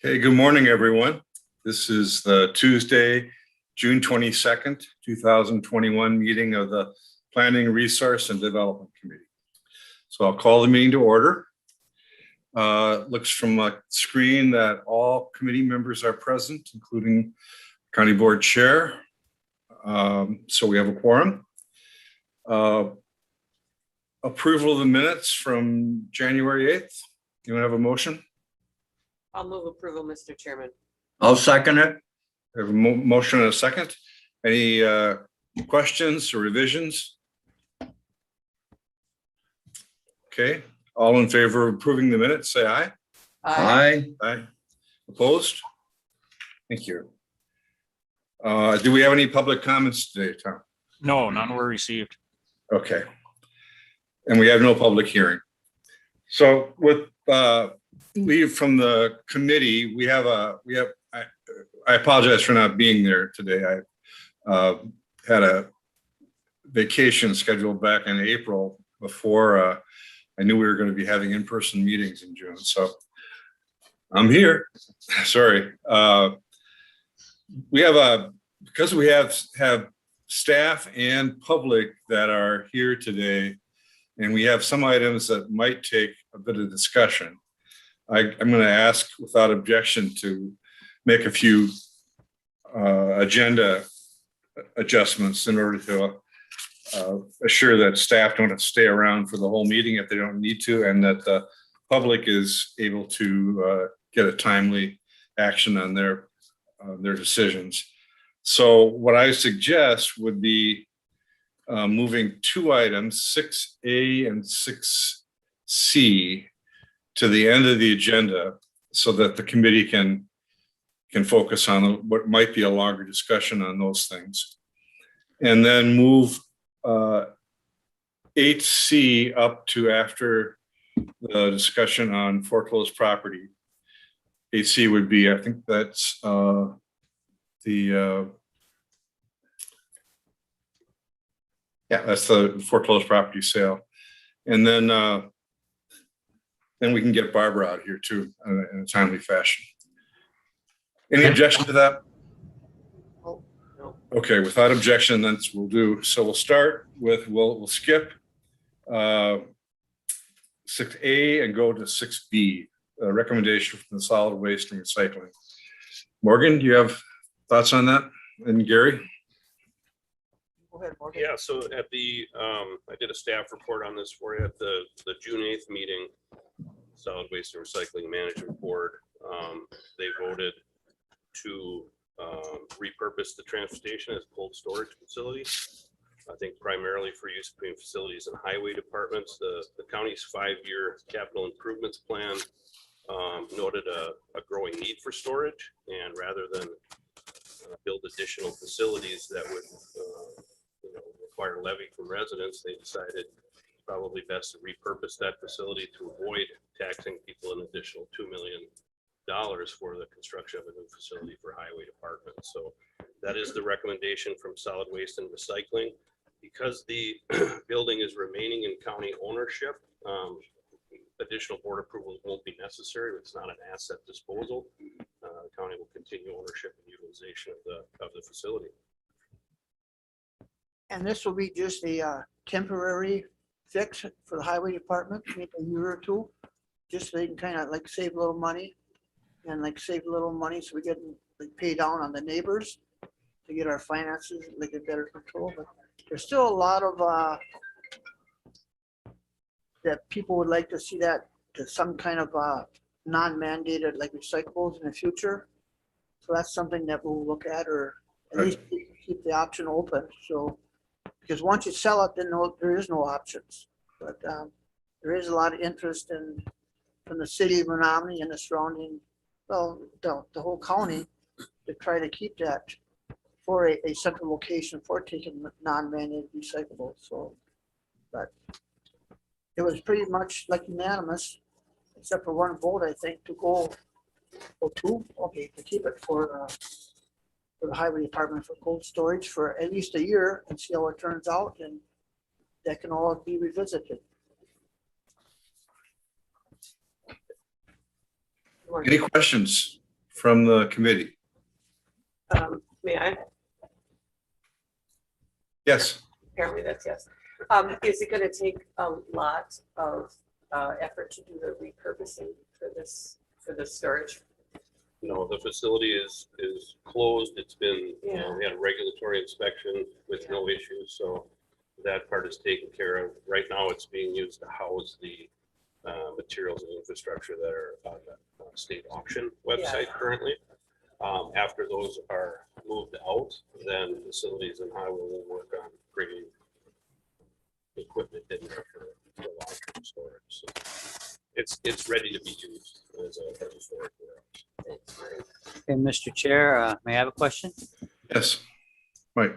Okay, good morning, everyone. This is the Tuesday, June 22nd, 2021 meeting of the Planning, Resource and Development Committee. So I'll call the meeting to order. Looks from a screen that all committee members are present, including County Board Chair. So we have a quorum. Approval of the minutes from January 8th. You want to have a motion? I'll move approval, Mr. Chairman. I'll second it. We have a motion and a second. Any questions or revisions? Okay, all in favor of approving the minutes, say aye. Aye. Aye. Opposed? Thank you. Do we have any public comments today, Tom? No, none were received. Okay. And we have no public hearing. So with leave from the committee, I apologize for not being there today. I had a vacation scheduled back in April before I knew we were going to be having in-person meetings in June. So I'm here. Sorry. Because we have staff and public that are here today, and we have some items that might take a bit of discussion. I'm going to ask without objection to make a few agenda adjustments in order to assure that staff don't have to stay around for the whole meeting if they don't need to, and that the public is able to get a timely action on their decisions. So what I suggest would be moving two items, 6A and 6C, to the end of the agenda so that the committee can focus on what might be a longer discussion on those things. And then move 8C up to after the discussion on foreclosed property. 8C would be, I think that's that's the foreclosed property sale. And then we can get Barbara out here too in a timely fashion. Any objection to that? Oh, no. Okay, without objection, then we'll do. So we'll start with, we'll skip 6A and go to 6B, recommendation from the solid waste and recycling. Morgan, do you have thoughts on that? And Gary? Go ahead, Morgan. Yeah, so at the, I did a staff report on this for you at the June 8th meeting, Solid Waste and Recycling Management Board. They voted to repurpose the transfer station as cold storage facility. I think primarily for use between facilities and highway departments. The county's 5-year capital improvements plan noted a growing need for storage, and rather than build additional facilities that would require levy from residents, they decided probably best to repurpose that facility to avoid taxing people an additional $2 million for the construction of a new facility for highway department. So that is the recommendation from Solid Waste and Recycling. Because the building is remaining in county ownership, additional board approval won't be necessary. It's not an asset disposal. The county will continue ownership and utilization of the facility. And this will be just a temporary fix for the highway department, maybe a year or two, just so they can kind of like save a little money so we get like pay down on the neighbors to get our finances like in better control. But there's still a lot of that people would like to see that to some kind of non-mandated like recyclables in the future. So that's something that we'll look at, or at least keep the option open. So because once you sell it, then there is no options. But there is a lot of interest from the city of Menominee and the surrounding, well, the whole county, to try to keep that for a central location for taking non-mandated recyclables. So, but it was pretty much like unanimous, except for one vote, I think, to go to keep it for the highway department for cold storage for at least a year and see how it turns out, and that can all be revisited. Any questions? from the committee? May I? Yes. Apparently that's yes. Is it gonna take a lot of effort to do the repurposing for this storage? No, the facility is closed. It's been, Yeah. we had a regulatory inspection with no issues, so that part is taken care of. Right now, it's being used to house the materials and infrastructure that are on the state auction website currently. After those are moved out, then facilities and highway will work on bringing equipment in there for long-term storage. So it's ready to be used as a storage warehouse. Okay, Mr. Chair, may I have a question? Yes. Right.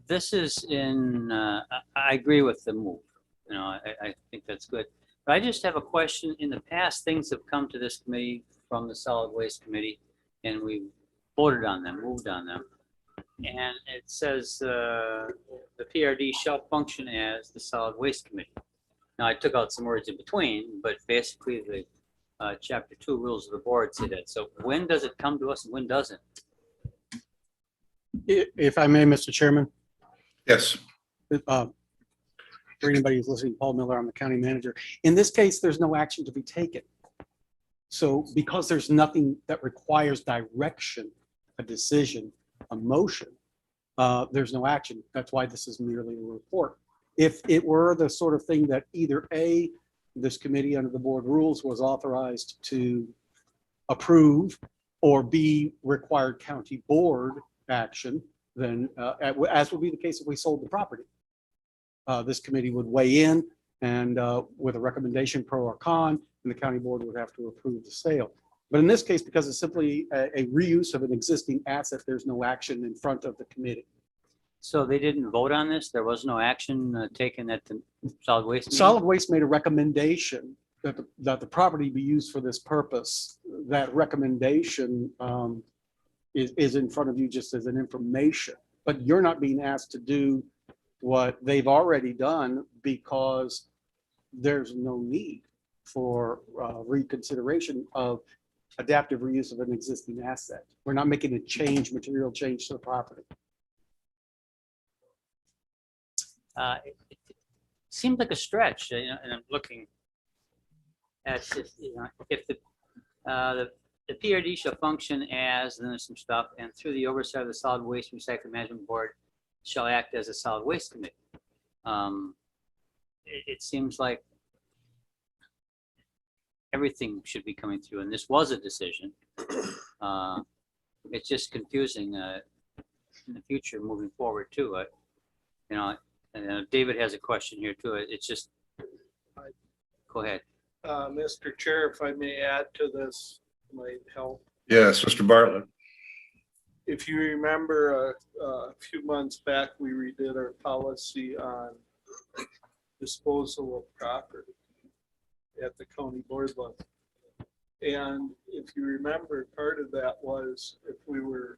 This is in, I agree with the move. You know, I think that's good. But I just have a question. In the past, things have come to this committee from the Solid Waste Committee, and we voted on them, moved on them. And it says the PRD shall function as the Solid Waste Committee. Now, I took out some words in between, but basically the Chapter 2 rules of the board say that. So when does it come to us and when doesn't? If I may, Mr. Chairman, Yes. for anybody who's listening, Paul Miller, I'm the county manager. In this case, there's no action to be taken. So because there's nothing that requires direction, a decision, a motion, there's no action. That's why this is merely a report. If it were the sort of thing that either A, this committee under the board rules was authorized to approve, or B, required county board action, then as would be the case if we sold the property. This committee would weigh in and with a recommendation pro or con, and the county board would have to approve the sale. But in this case, because it's simply a reuse of an existing asset, there's no action in front of the committee. So they didn't vote on this? There was no action taken at the Solid Waste meeting? Solid Waste made a recommendation that the property be used for this purpose. That recommendation is in front of you just as an information, but you're not being asked to do what they've already done because there's no need for reconsideration of adaptive reuse of an existing asset. We're not making a change, material change to the property. It seems like a stretch, you know, and I'm looking at this, you know, if the PRD shall function as, and then there's some stuff, and through the oversight of the Solid Waste Recycling Management Board shall act as a solid waste committee. It seems like everything should be coming through, and this was a decision. It's just confusing in the future moving forward too. You know, and David has a question here too. It's just, go ahead. Mr. Chair, if I may add to this, might help. Yes, Mr. Bartlett. If you remember, a few months back, we redid our policy on disposal of property at the county board level. And if you remember, part of that was if we were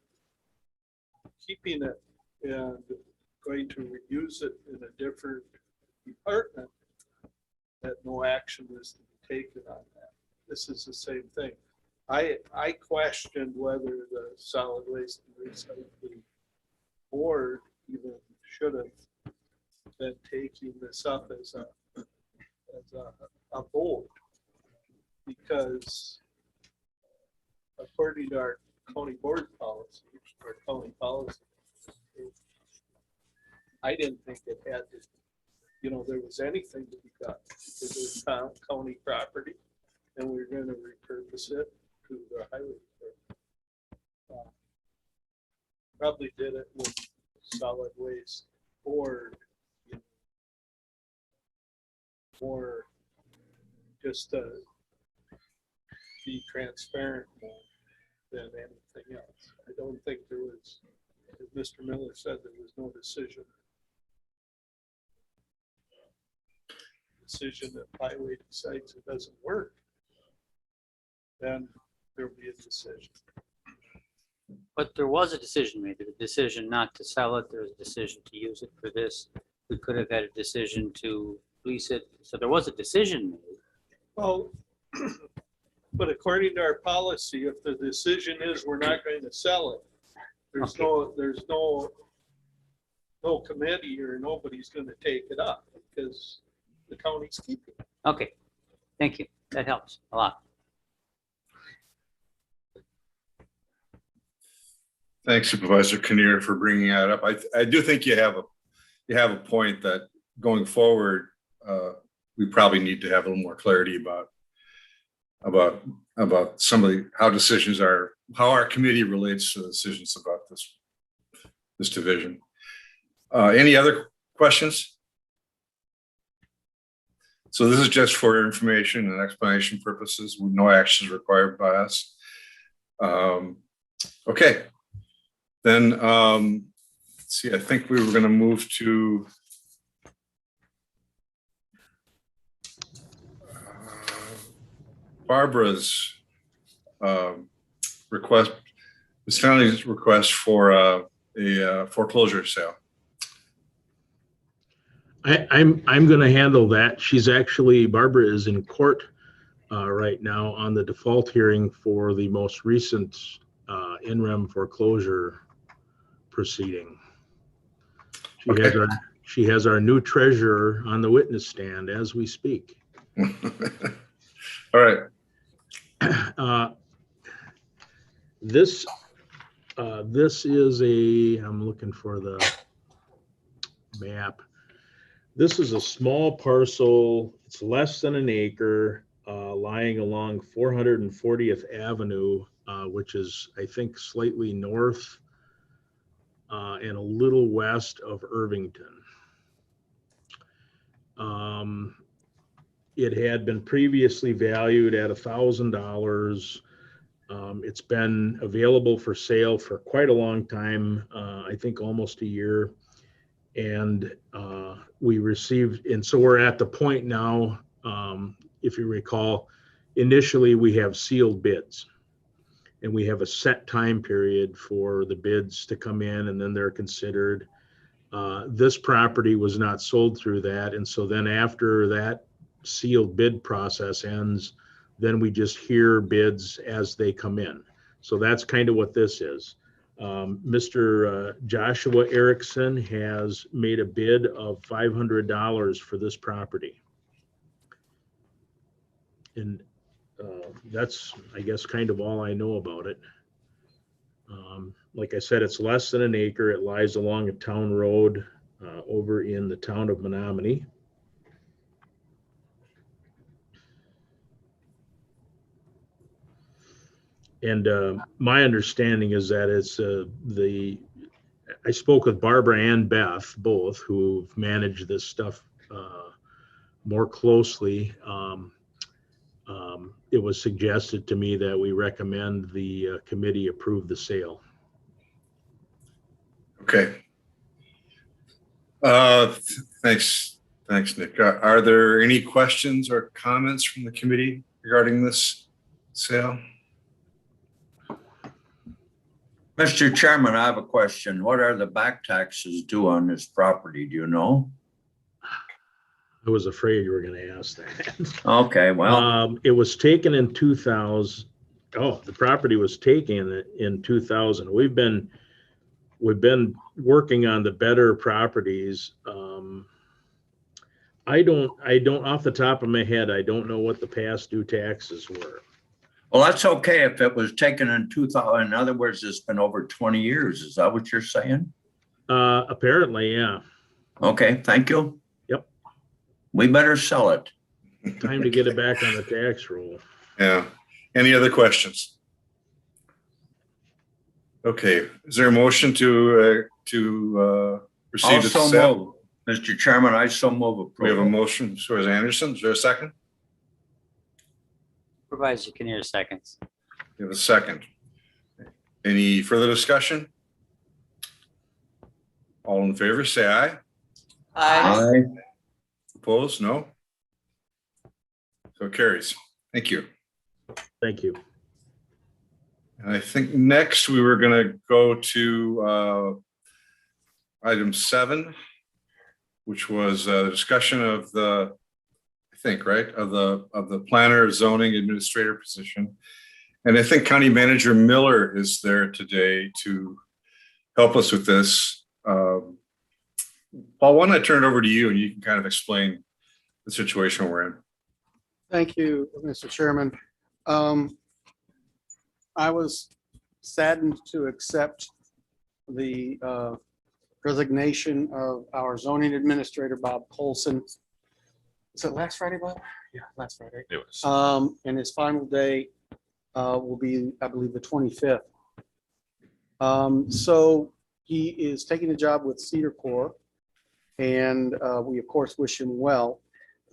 keeping it and going to reuse it in a different department, that no action was to be taken on that. This is the same thing. I questioned whether the solid waste and recycling board even should have been taking this up as a vote, because according to our county board policy, or county policy, I didn't think it had to, you know, there was anything to be done. It was county property, and we were going to repurpose it to the highway department. Probably did it with solid waste board, you know, or just to be transparent more than anything else. I don't think there was, as Mr. Miller said, there was no decision. Decision that highway decides it doesn't work, then there'll be a decision. But there was a decision made, a decision not to sell it. There was a decision to use it for this. We could have had a decision to lease it. So there was a decision made. Well, But according to our policy, if the decision is we're not going to sell it, there's no committee or nobody's gonna take it up because the county's keeping it. Okay, thank you. That helps a lot. Thanks Supervisor Kinnear for bringing that up. I do think you have a point that going forward, we probably need to have a little more clarity about some of how our committee relates to the decisions about this division. Any other questions? So this is just for information and explanation purposes, with no actions required by us. Okay, then let's see, I think we were going to move to Barbara's request, Ms. Fennelly's request for a foreclosure sale. I'm going to handle that. Barbara is in court right now on the default hearing for the most recent in rem foreclosure proceeding. She has our new treasurer on the witness stand as we speak. All right. This is I'm looking for the map. This is a small parcel. It's less than an acre, lying along 440th Avenue, which is, I think, slightly north and a little west of Irvington. It had been previously valued at $1,000. It's been available for sale for quite a long time, I think almost a year. And we received, and so we're at the point now, if you recall, initially we have sealed bids and we have a set time period for the bids to come in and then they're considered. This property was not sold through that. And so then after that sealed bid process ends, then we just hear bids as they come in. So that's kind of what this is. Mr. Joshua Erickson has made a bid of $500 for this property. And that's, I guess, kind of all I know about it. Like I said, it's less than an acre. It lies along a town road over in the town of Menominee. And my understanding is that it's I spoke with Barbara and Beth, both, who've managed this stuff more closely. It was suggested to me that we recommend the committee approve the sale. Okay. Thanks, Nick. Are there any questions or comments from the committee regarding this sale? Mr. Chairman, I have a question. What are the back taxes due on this property? Do you know? I was afraid you were going to ask that. Okay, well, It was taken in 2000. Oh, the property was taken in 2000. We've been working on the better properties. I don't off the top of my head, I don't know what the past due taxes were. well, that's okay if it was taken in 2000. In other words, it's been over 20 years. Is that what you're saying? Apparently, yeah. Okay, thank you. Yep. We better sell it. Time to get it back on the tax roll. Yeah. Any other questions? Okay. Is there a motion to receive the Also sale? move, Mr. Chairman, I so move We have a approval. motion. Supervisor Anderson, is there a second? Supervisor Kinnear seconds. We have a second. Any further discussion? All in favor, say aye. Aye. Opposed? No? So it carries. Thank you. Thank you. And I think next we were going to go to item 7, which was a discussion of I think, right, of the planner zoning administrator position. And I think County Manager Miller is there today to help us with this. Paul, why don't I turn it over to you and you can kind of explain the situation we're in. Thank you, Mr. Chairman. I was saddened to accept the resignation of our zoning administrator, Bob Colson. Is it last Friday, Bob? Yeah, last Friday. It was. And his final day will be, I believe, the 25th. So he is taking a job with Cedar Corps, and we of course wish him well.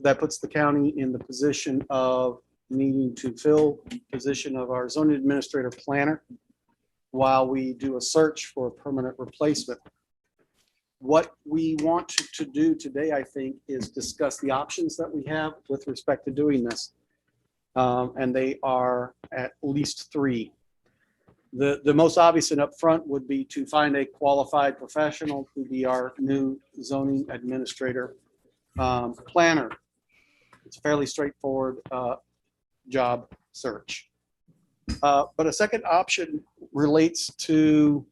That puts the county in the position of needing to fill the position of our zoning administrator planner while we do a search for a permanent replacement. What we want to do today, I think, is discuss the options that we have with respect to doing this. And they are at least three. The most obvious and upfront would be to find a qualified professional to be our new zoning administrator planner. It's a fairly straightforward job search. But a second option relates to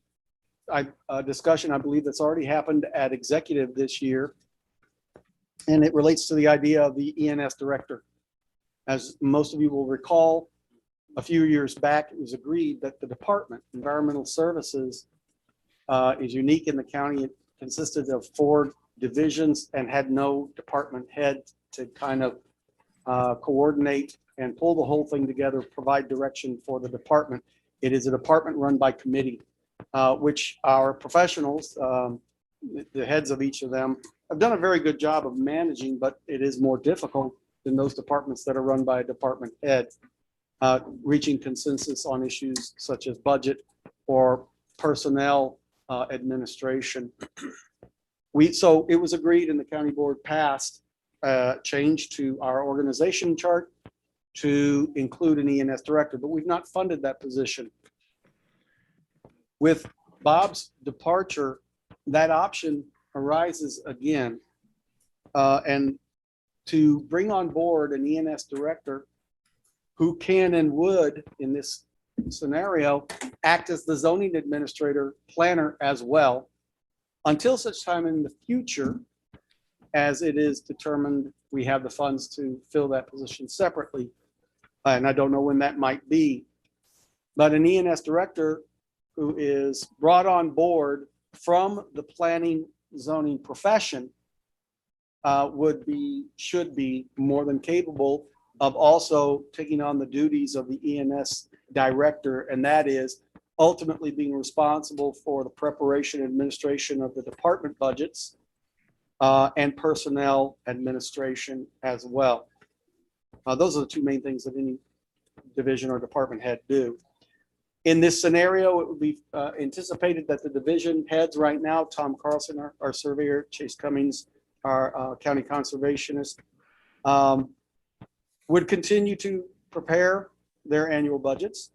a discussion, I believe, that's already happened at executive this year. And it relates to the idea of the ENS director. As most of you will recall, a few years back, it was agreed that the department, Environmental Services, is unique in the county. It consisted of 4 divisions and had no department head to kind of coordinate and pull the whole thing together, provide direction for the department. It is a department run by committee, which our professionals, the heads of each of them, have done a very good job of managing, but it is more difficult than those departments that are run by a department head, reaching consensus on issues such as budget or personnel administration. So it was agreed and the county board passed change to our organization chart to include an ENS director, but we've not funded that position. With Bob's departure, that option arises again. And to bring on board an ENS director who can and would, in this scenario, act as the zoning administrator planner as well, until such time in the future as it is determined we have the funds to fill that position separately. And I don't know when that might be. But an ENS director who is brought on board from the planning zoning profession should be more than capable of also taking on the duties of the ENS director, and that is ultimately being responsible for the preparation and administration of the department budgets and personnel administration as well. Those are the two main things that any division or department head do. In this scenario, it would be anticipated that the division heads right now, Tom Carlson, our surveyor, Chase Cummings, our county conservationist, would continue to prepare their annual budgets.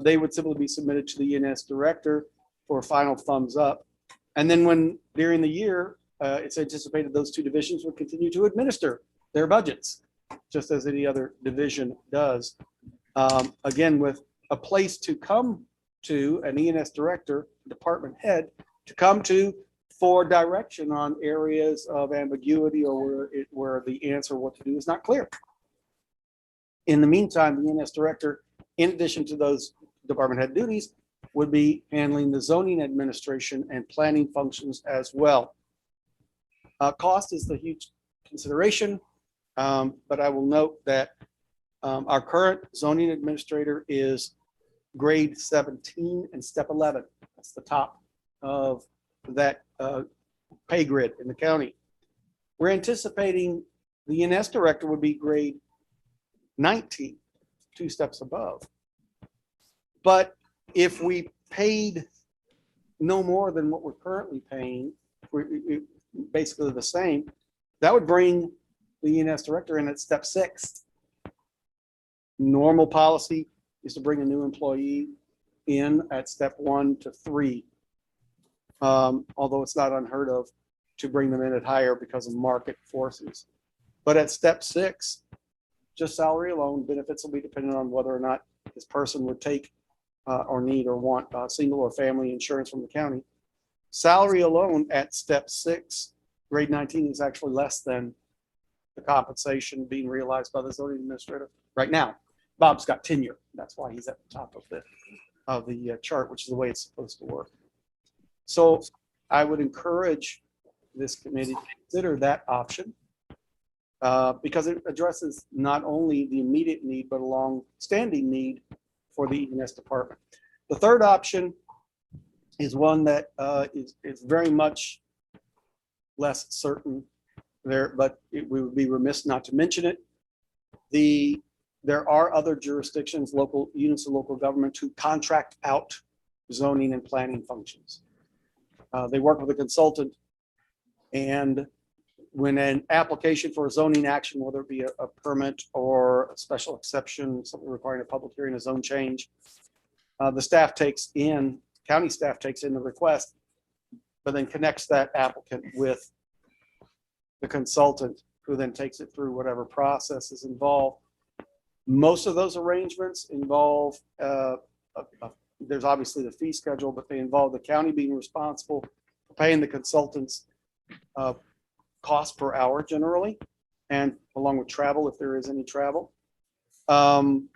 They would simply be submitted to the ENS director for final thumbs up. And then when during the year, it's anticipated those two divisions would continue to administer their budgets, just as any other division does. Again, with a place to come to, an ENS director, department head, to come to for direction on areas of ambiguity or where the answer what to do is not clear. In the meantime, the ENS director, in addition to those department head duties, would be handling the zoning administration and planning functions as well. Cost is the huge consideration, but I will note that our current zoning administrator is grade 17 and step 11. That's the top of that pay grid in the county. We're anticipating the ENS director would be grade 19, 2 steps above. But if we paid no more than what we're currently paying, basically the same, that would bring the ENS director in at step 6. Normal policy is to bring a new employee in at step 1 to 3. Although it's not unheard of to bring them in at higher because of market forces. But at step 6, just salary alone, benefits will be dependent on whether or not this person would take or need or want single or family insurance from the county. Salary alone at step 6, grade 19 is actually less than the compensation being realized by the zoning administrator right now. Bob's got tenure. That's why he's at the top of the chart, which is the way it's supposed to work. So I would encourage this committee to consider that option because it addresses not only the immediate need, but a long-standing need for the E&S department. The third option is one that is very much less certain there, but we would be remiss not to mention it. There are other jurisdictions, local units of local government who contract out zoning and planning functions. They work with a consultant, and when an application for a zoning action, whether it be a permit or a special exception, something requiring a public hearing, a zone change, the staff takes in, county staff takes in the request, but then connects that applicant with the consultant, who then takes it through whatever process is involved. Most of those arrangements involve, there's obviously the fee schedule, but they involve the county being responsible for paying the consultants cost per hour generally, and along with travel, if there is any travel. And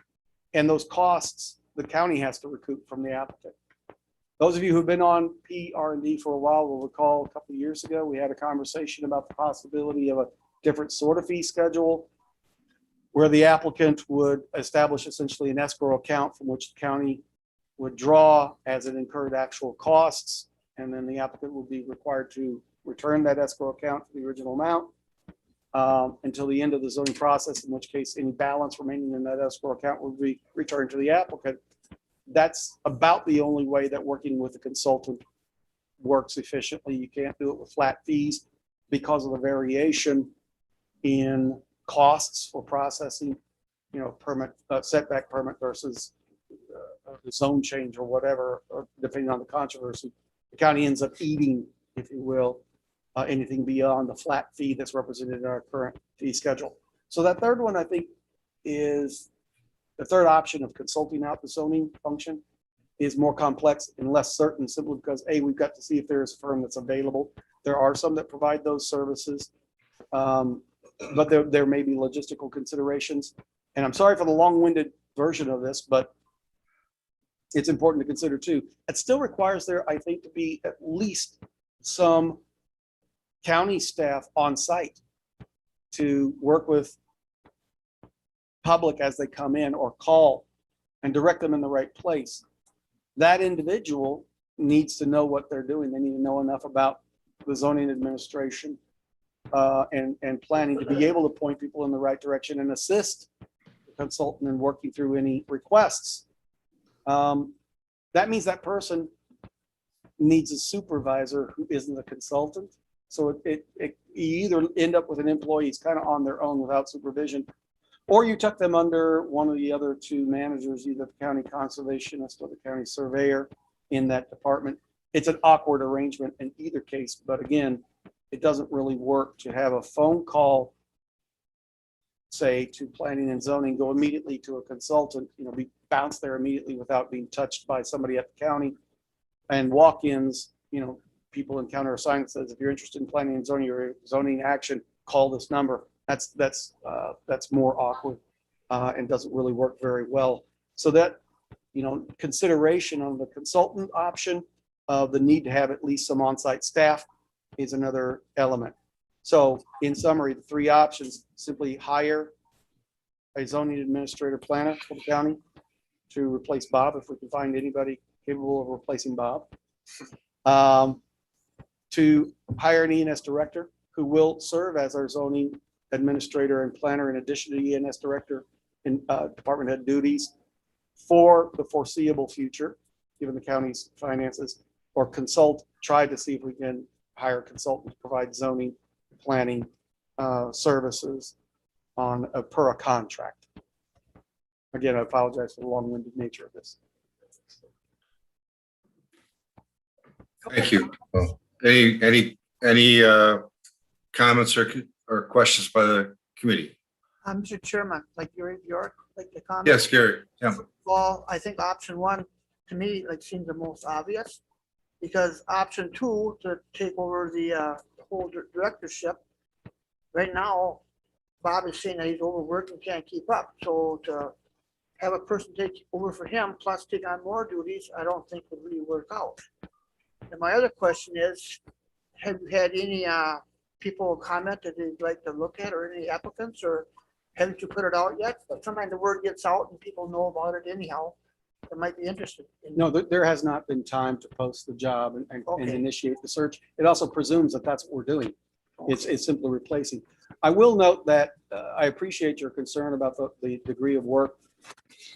those costs, the county has to recoup from the applicant. Those of you who've been on PR&D for a while will recall a couple of years ago, we had a conversation about the possibility of a different sort of fee schedule where the applicant would establish essentially an escrow account from which the county would draw as it incurred actual costs. And then the applicant would be required to return that escrow account for the original amount until the end of the zoning process, in which case any balance remaining in that escrow account would be returned to the applicant. That's about the only way that working with a consultant works efficiently. You can't do it with flat fees because of the variation in costs for processing, permit, setback permit versus zone change or whatever, or depending on the controversy. The county ends up eating, if you will, anything beyond the flat fee that's represented in our current fee schedule. So that third one, I think, is the third option of consulting out the zoning function is more complex and less certain, simply because we've got to see if there is a firm that's available. There are some that provide those services, but there may be logistical considerations. And I'm sorry for the long-winded version of this, but it's important to consider too. It still requires there, I think, to be at least some county staff on site to work with public as they come in or call and direct them in the right place. That individual needs to know what they're doing. They need to know enough about the zoning administration and planning to be able to point people in the right direction and assist the consultant in working through any requests. That means that person needs a supervisor who isn't a consultant. So you either end up with an employee who's kind of on their own without supervision, or you tuck them under one of the other two managers, either the county conservationist or the county surveyor in that department. It's an awkward arrangement in either case, but again, it doesn't really work to have a phone call, say, to planning and zoning, go immediately to a consultant, be bounced there immediately without being touched by somebody at the county, and walk-ins, people encounter a sign that says, if you're interested in planning and zoning or zoning action, call this number. That's more awkward and doesn't really work very well. So that, consideration of the consultant option of the need to have at least some on-site staff is another element. So in summary, the three options: simply hire a zoning administrator planner for the county to replace Bob, if we can find anybody capable of replacing Bob. To hire an E&S director who will serve as our zoning administrator and planner in addition to E&S director and department head duties for the foreseeable future, given the county's finances, or try to see if we can hire a consultant to provide zoning planning services on per a contract. Again, I apologize for the long-winded nature of this. Thank you. Any comments or questions by the committee. Mr. Chairman, like York, like the comment. Yes, Gary. Yeah. Well, I think option one, to me, like seems the most obvious. Because option two, to take over the whole directorship, right now, Bob is saying that he's overworked and can't keep up. So to have a person take over for him, plus take on more duties, I don't think would really work out. And my other question is, have you had any people comment that they'd like to look at, or any applicants, or haven't you put it out yet? But sometimes the word gets out and people know about it anyhow, that might be interested. No, there has not been time to post the job and Okay. initiate the search. It also presumes that that's what we're doing. It's simply replacing. I will note that I appreciate your concern about the degree of work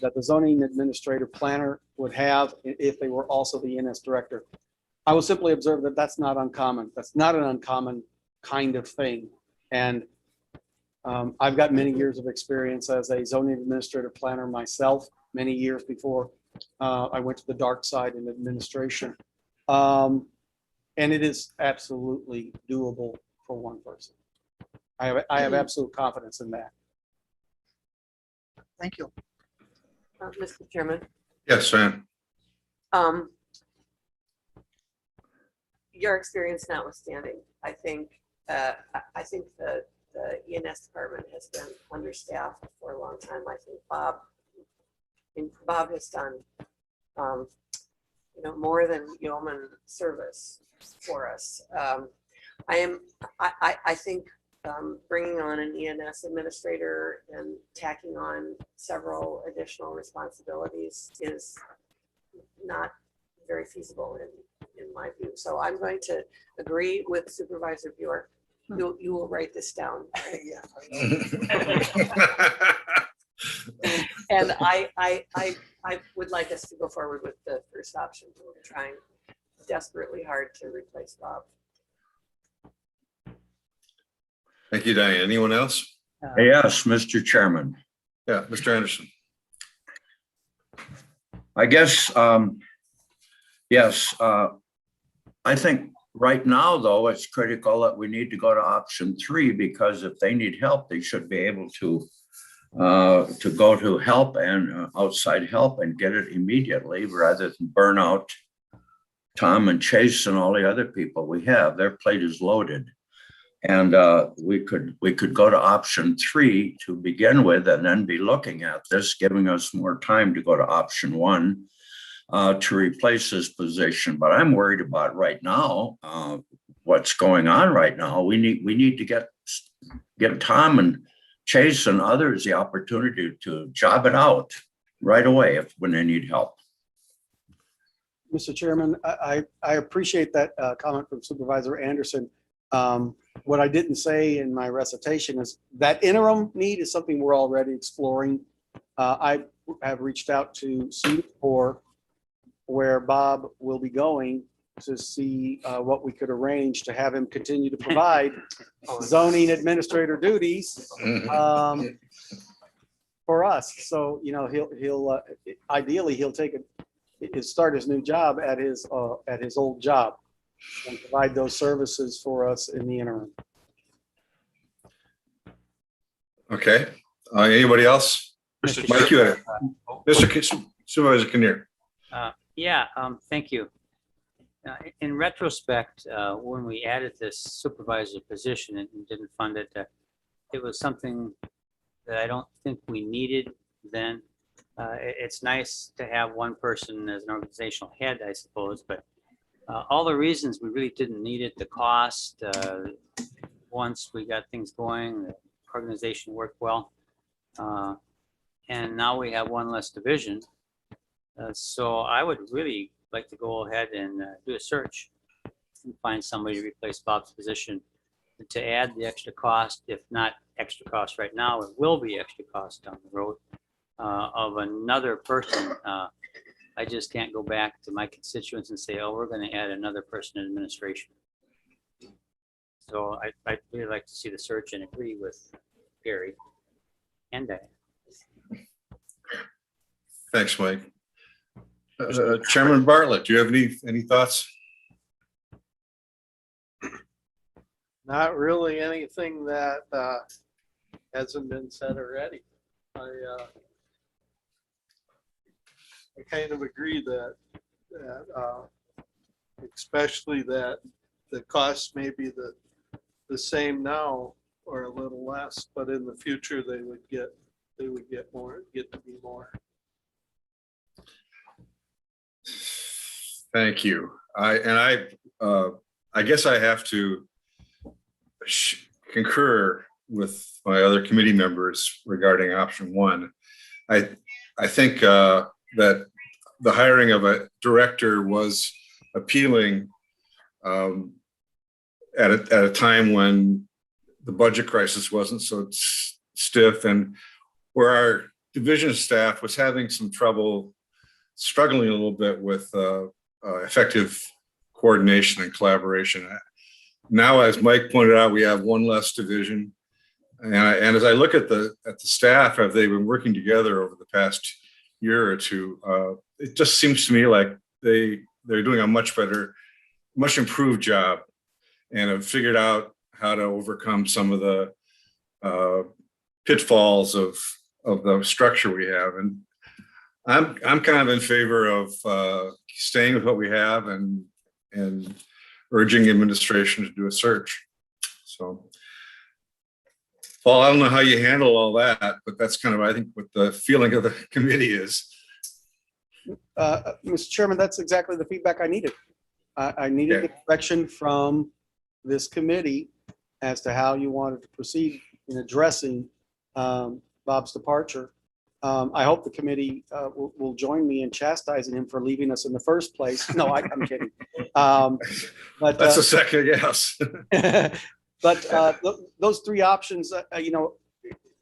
that the zoning administrator planner would have if they were also the ENS director. I will simply observe that that's not uncommon. That's not an uncommon kind of thing. And I've got many years of experience as a zoning administrator planner myself, many years before I went to the dark side in administration. And it is absolutely doable for one person. I have absolute confidence in that. Thank you. Mr. Chairman, Yes, Fran. your experience notwithstanding, I think the ENS department has been understaffed for a long time. I think Bob has done, more than yeoman service for us. I think bringing on an ENS administrator and tacking on several additional responsibilities is not very feasible in my view. So I'm going to agree with Supervisor Bjork. You will write this down. And I would like us to go forward with the first option. We're trying desperately hard to replace Bob. Thank you, Diane. Anyone else? Yes, Mr. Chairman. Yeah, Mr. Anderson. I guess, yes, I think right now, though, it's critical that we need to go to option 3, because if they need help, they should be able to go to help and outside help and get it immediately, rather than burn out Tom and Chase and all the other people we have. Their plate is loaded. And we could go to option 3 to begin with, and then be looking at this, giving us more time to go to option 1 to replace this position. But I'm worried about right now, what's going on right now. We need to get Tom and Chase and others the opportunity to job it out right away when they need help. Mr. Chairman, I appreciate that comment from Supervisor Anderson. What I didn't say in my recitation is that interim need is something we're already exploring. I have reached out to Singapore, where Bob will be going, to see what we could arrange to have him continue to provide zoning administrator duties for us. So, he'll ideally he'll start his new job at his old job and provide those services for us in the interim. Okay. Anybody else? Mr. Mike, you had it. Mr. Supervisor Kinnear. Thank you. In retrospect, when we added this supervisor position and didn't fund it, it was something that I don't think we needed then. It's nice to have one person as an organizational head, I suppose, but all the reasons we really didn't need it, the cost, once we got things going, the organization worked well. And now we have one less division. So I would really like to go ahead and do a search and find somebody to replace Bob's position. To add the extra cost, if not extra cost right now, it will be extra cost down the road of another person. I just can't go back to my constituents and say, oh, we're going to add another person in administration. So I'd really like to see the search and agree with Gary and Diane. Thanks, Mike. Chairman Bartlett, do you have any thoughts? Not really anything that hasn't been said already. I kind of agree that especially that the costs may be the same now or a little less, but in the future they would get more, get to be more. Thank you. I guess I have to concur with my other committee members regarding option one. I think that the hiring of a director was appealing at a time when the budget crisis wasn't so stiff, and where our division staff was having some trouble, struggling a little bit with effective coordination and collaboration. Now, as Mike pointed out, we have one less division. And as I look at the staff, have they been working together over the past year or two, it just seems to me like they're doing a much better, much improved job, and have figured out how to overcome some of the pitfalls of the structure we have. And I'm kind of in favor of staying with what we have and urging administration to do a search. So, Paul, I don't know how you handle all that, but that's kind of, I think, what the feeling of the committee is. Mr. Chairman, that's exactly the feedback I needed. I needed the direction from this committee as to how you wanted to proceed in addressing Bob's departure. I hope the committee will join me in chastising him for leaving us in the first place. No, I'm kidding. But That's a second, yes. but those three options,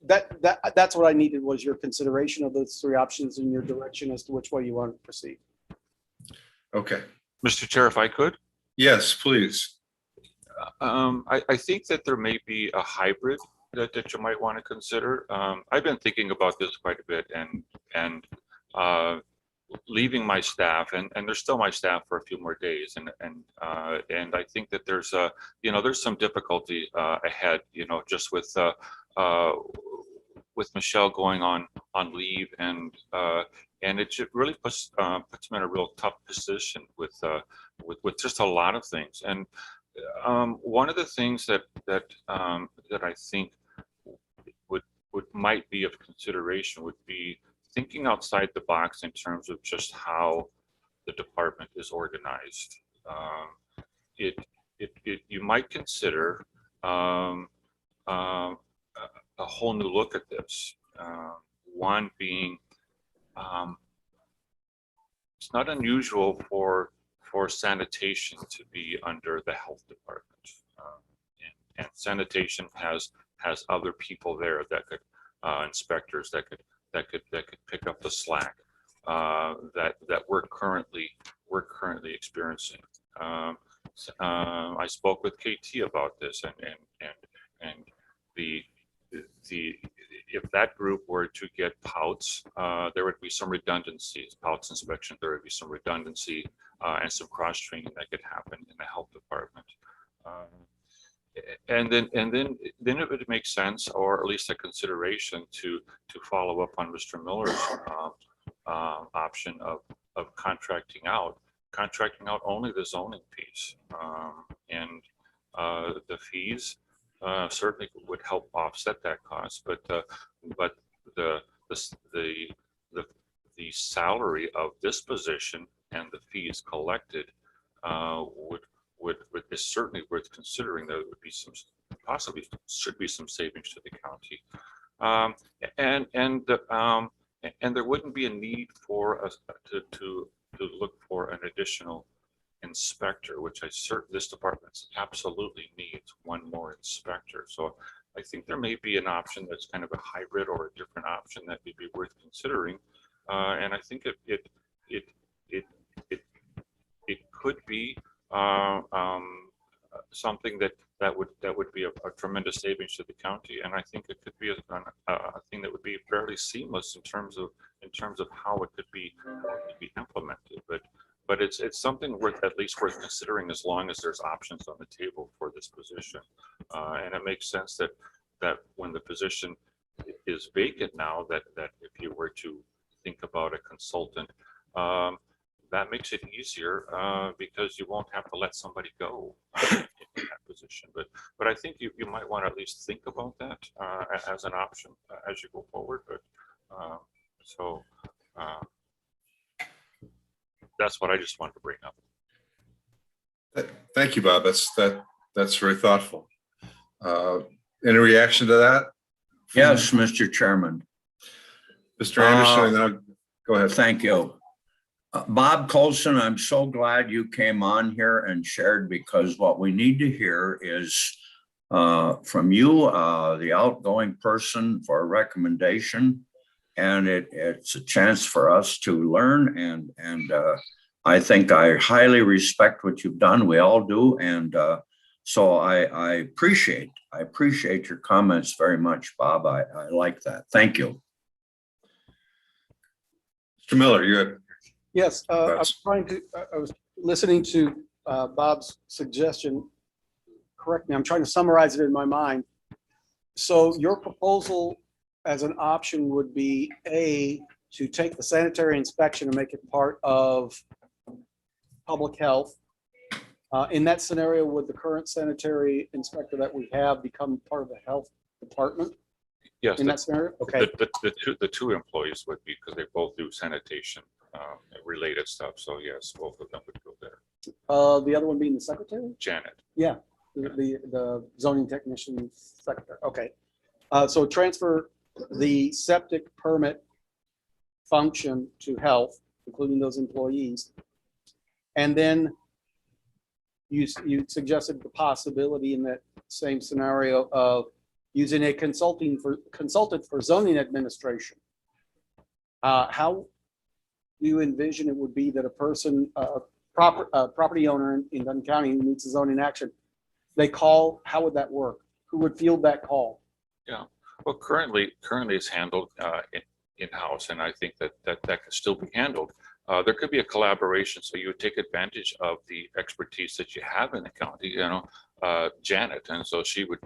that's what I needed, was your consideration of those three options and your direction as to which way you want to proceed. Okay. Mr. Chair, if I could, Yes, please. I think that there may be a hybrid that you might want to consider. I've been thinking about this quite a bit, and leaving my staff, and they're still my staff for a few more days, and I think that there's there's some difficulty ahead, just with Michelle going on leave, and it really puts them in a real tough position with just a lot of things. And one of the things that I think might be of consideration would be thinking outside the box in terms of just how the department is organized. You might consider a whole new look at this. One being, it's not unusual for sanitation to be under the health department, and sanitation has other people there that could inspectors that could pick up the slack that we're currently experiencing. I spoke with KT about this, and if that group were to get POUTS, there would be some redundancies. POUTS inspection, there would be some redundancy and some cross training that could happen in the health department. And then it would make sense, or at least a consideration, to follow up on Mr. Miller's option of contracting out only the zoning piece, and the fees certainly would help offset that cost, but the salary of this position and the fees collected would is certainly worth considering. There would be possibly should be some savings to the county, and there wouldn't be a need for us to look for an additional inspector, which this department absolutely needs one more inspector. So I think there may be an option that's kind of a hybrid or a different option that would be worth considering, and I think it could be something that would be a tremendous savings to the county, and I think it could be a thing that would be fairly seamless in terms of how it could be implemented. But it's something at least worth considering, as long as there's options on the table for this position, and it makes sense that that when the position is vacant now, that if you were to think about a consultant, that makes it easier because you won't have to let somebody go in that position. But I think you might want to at least think about that as an option as you go forward. But that's what I just wanted to bring up. Thank you, Bob. That's very thoughtful. Any reaction to that? Yes, Mr. Chairman. Mr. Anderson, and then go ahead. Thank you. Bob Colson, I'm so glad you came on here and shared, because what we need to hear is from you, the outgoing person, for a recommendation. And it's a chance for us to learn. And I think I highly respect what you've done. We all do. And so I appreciate your comments very much, Bob. I like that. Thank you. Mr. Miller, you had. Yes, I was listening to Bob's suggestion. Correct me, I'm trying to summarize it in my mind. So your proposal as an option would be A, to take the sanitary inspection and make it part of public health. In that scenario, would the current sanitary inspector that we have become part of the health department? Yes. In that scenario? Okay. The two employees would be, because they both do sanitation related stuff. So yes, both of them would go there. The other one being the secretary? Janet. Yeah, the zoning technician secretary. Okay. So transfer the septic permit function to health, including those employees. And then you suggested the possibility in that same scenario of using a consultant for zoning administration. How do you envision it would be that a person, property owner in Dunn County who needs a zoning action, they call? How would that work? Who would field that call? Yeah. Well, currently it's handled in-house, and I think that can still be handled. There could be a collaboration, so you would take advantage of the expertise that you have in the county, Janet, and so she would,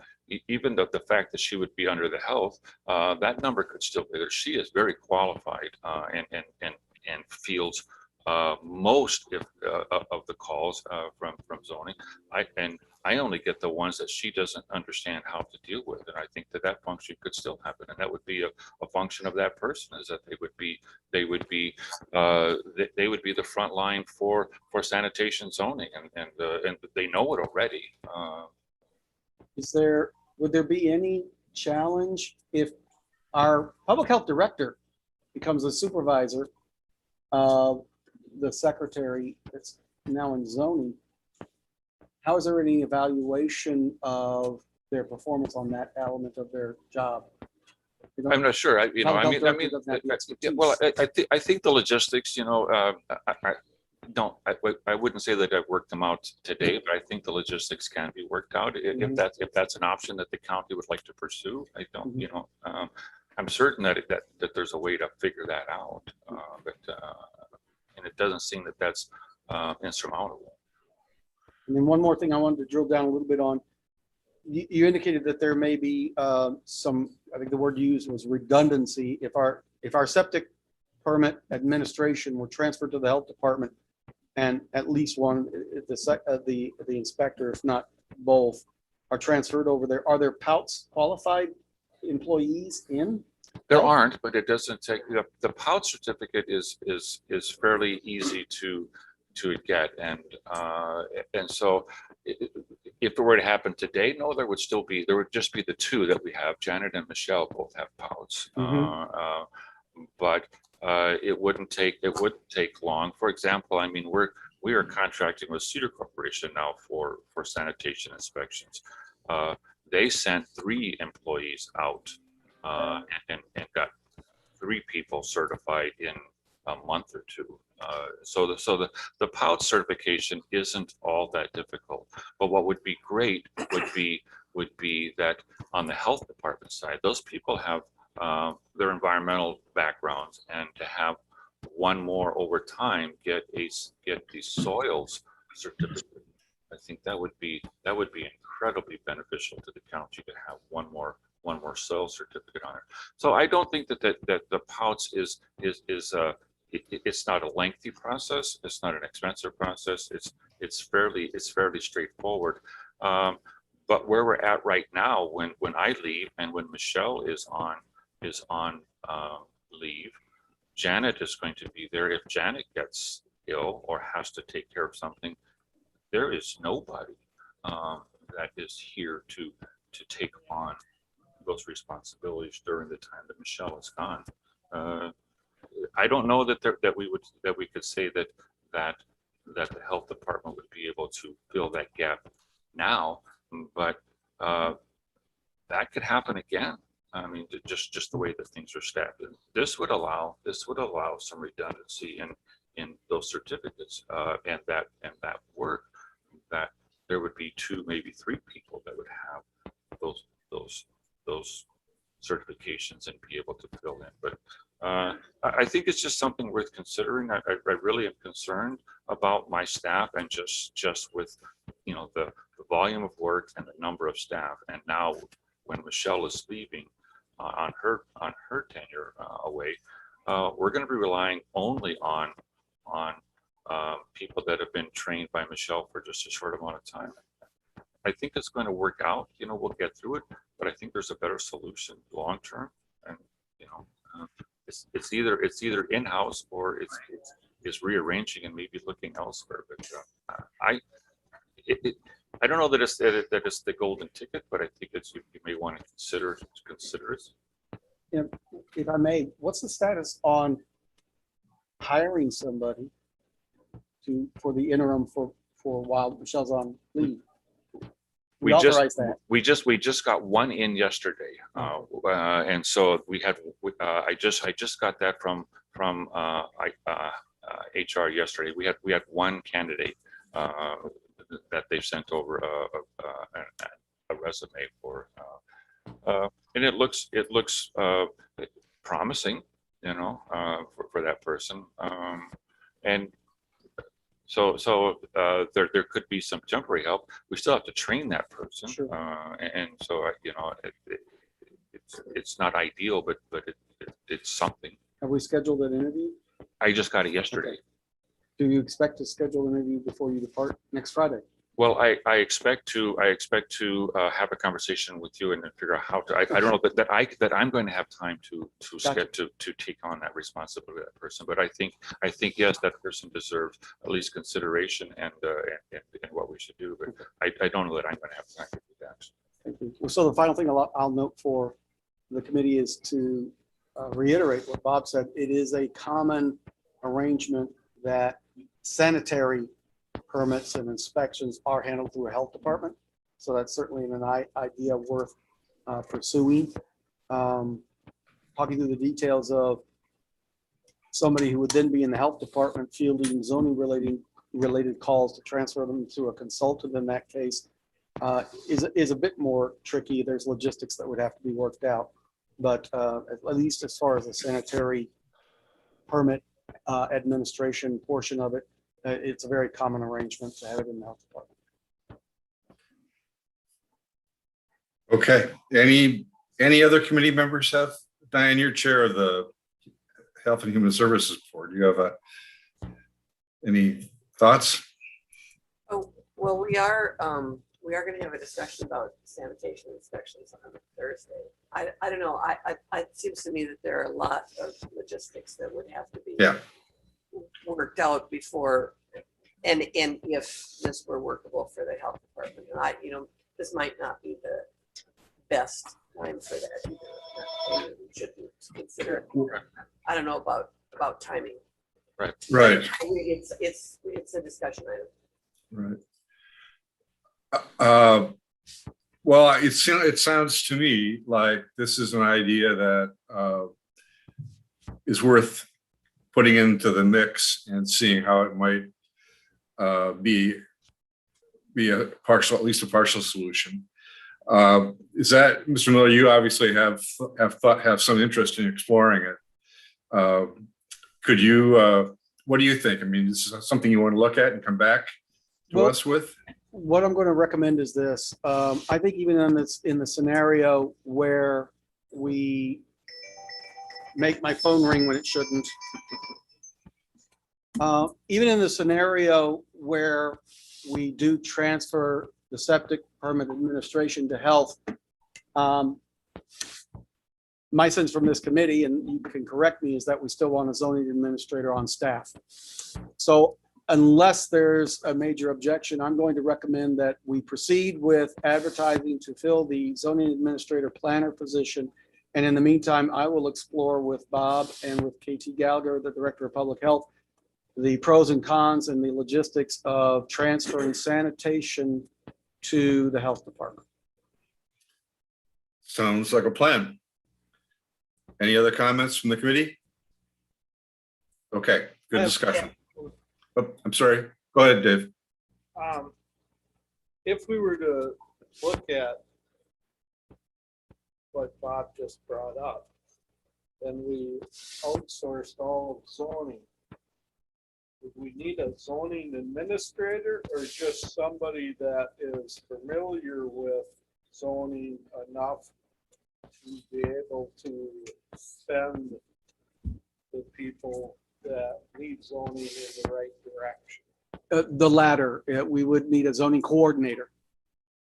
even the fact that she would be under the health, that number could still be there. She is very qualified and fields most of the calls from zoning. I only get the ones that she doesn't understand how to deal with, and I think that function could still happen, and that would be a function of that person, is that they would be the front line for sanitation zoning, and they know it already. Would there be any challenge if our public health director becomes a supervisor of the secretary that's now in zoning? How is there any evaluation of their performance on that element of their job? I'm not sure. I think the logistics, I wouldn't say that I've worked them out today, but I think the logistics can be worked out if that's an option that the county would like to pursue. I don't, I'm certain that there's a way to figure that out, and it doesn't seem that that's insurmountable. And then one more thing I wanted to drill down a little bit on. You indicated that there may be some, I think the word used was redundancy. If our septic permit administration were transferred to the health department, and at least one, the inspector, if not both, are transferred over there, are there POUTS qualified employees in? There aren't, but it doesn't take, the POUT certificate is fairly easy to get, and so if it were to happen today, no, there would just be the two that we have. Janet and Michelle both have POUTS, but it wouldn't take long. For example, I mean, we are contracting with Cedar Corporation now for sanitation inspections. They sent 3 employees out and got 3 people certified in a month or 2. So the POUT certification isn't all that difficult. But what would be great would be that on the health department side, those people have their environmental backgrounds, and to have one more over time get the soils certificate. I think that would be incredibly beneficial to the county to have one more one more sales certificate on it. So I don't think that the pouts is it's not a lengthy process. It's not an expensive process. It's fairly straightforward. But where we're at right now, when I leave and when Michelle is on leave, Janet is going to be there. If Janet gets ill or has to take care of something, there is nobody that is here to take on those responsibilities during the time that Michelle is gone. I don't know that we could say that the health department would be able to fill that gap now, but that could happen again. I mean, just the way that things are staffed. This would allow some redundancy in those certificates and that work, that there would be 2, maybe 3 people that would have those certifications and be able to fill in. But I think it's just something worth considering. I really am concerned about my staff, and just with the volume of work and the number of staff. And now when Michelle is leaving on her tenure away, we're going to be relying only on people that have been trained by Michelle for just a short amount of time. I think it's going to work out. We'll get through it, but I think there's a better solution long term. And it's either in-house or it's rearranging and maybe looking elsewhere. But I don't know that it's the golden ticket, but I think you may want to consider it. If I may, what's the status on hiring somebody for the interim for while Michelle's on leave? We authorized that. We just got one in yesterday, and so I just got that from HR yesterday. We had one candidate that they sent over a resume for, and it looks promising, for that person, and so there could be some temporary help. We still have to train that person, Sure. And so it's not ideal, but it's something. Have we scheduled an interview? I just got it yesterday. Okay. Do you expect to schedule an interview before you depart next Friday? Well, I expect to have a conversation with you and then figure out how to. I don't know that I'm going to have time to take on that responsibility of that person. But I think yes, that person deserves at least consideration and what we should do. But I don't know that I'm going to have time to do that. Thank you. Well, so the final thing I'll note for the committee is to reiterate what Bob said. It is a common arrangement that sanitary permits and inspections are handled through a health department. So that's certainly an idea worth pursuing. Talking through the details of somebody who would then be in the health department fielding zoning related calls to transfer them to a consultant in that case is a bit more tricky. There's logistics that would have to be worked out. But at least as far as the sanitary permit administration portion of it, it's a very common arrangement to have it in the health department. Okay, any other committee members have? Diane, you're chair of the Health and Human Services Board. Do you have any thoughts? Oh, well, we are going to have a discussion about sanitation inspections on Thursday. I don't know. It seems to me that there are a lot of logistics that would have to be worked out before, and if this were workable for the health department. And this might not be the best time for that either. We shouldn't consider it. I don't know about timing. Right. It's a discussion item. Right. Well, it sounds to me like this is an idea that is worth putting into the mix and seeing how it might be at least a partial solution. Is that, Mr. Miller? You obviously have some interest in exploring it. Could you? What do you think? I mean, is this something you want to look at and come back to us with? what I'm going to recommend is this. I think even in the scenario where we make my phone ring when it shouldn't, even in the scenario where we do transfer the septic permit administration to health, my sense from this committee, and you can correct me, is that we still want a zoning administrator on staff. So unless there's a major objection, I'm going to recommend that we proceed with advertising to fill the zoning administrator planner position. And in the meantime, I will explore with Bob and with KT Gallagher, the Director of Public Health, the pros and cons and the logistics of transferring sanitation to the health department. Sounds like a plan. Any other comments from the committee? Okay, good discussion. Oh, I'm sorry. Go ahead, Dave. If we were to look at what Bob just brought up, and we outsourced all of zoning, would we need a zoning administrator or just somebody that is familiar with zoning enough to be able to send the people that need zoning in the right direction? The latter, we would need a zoning coordinator.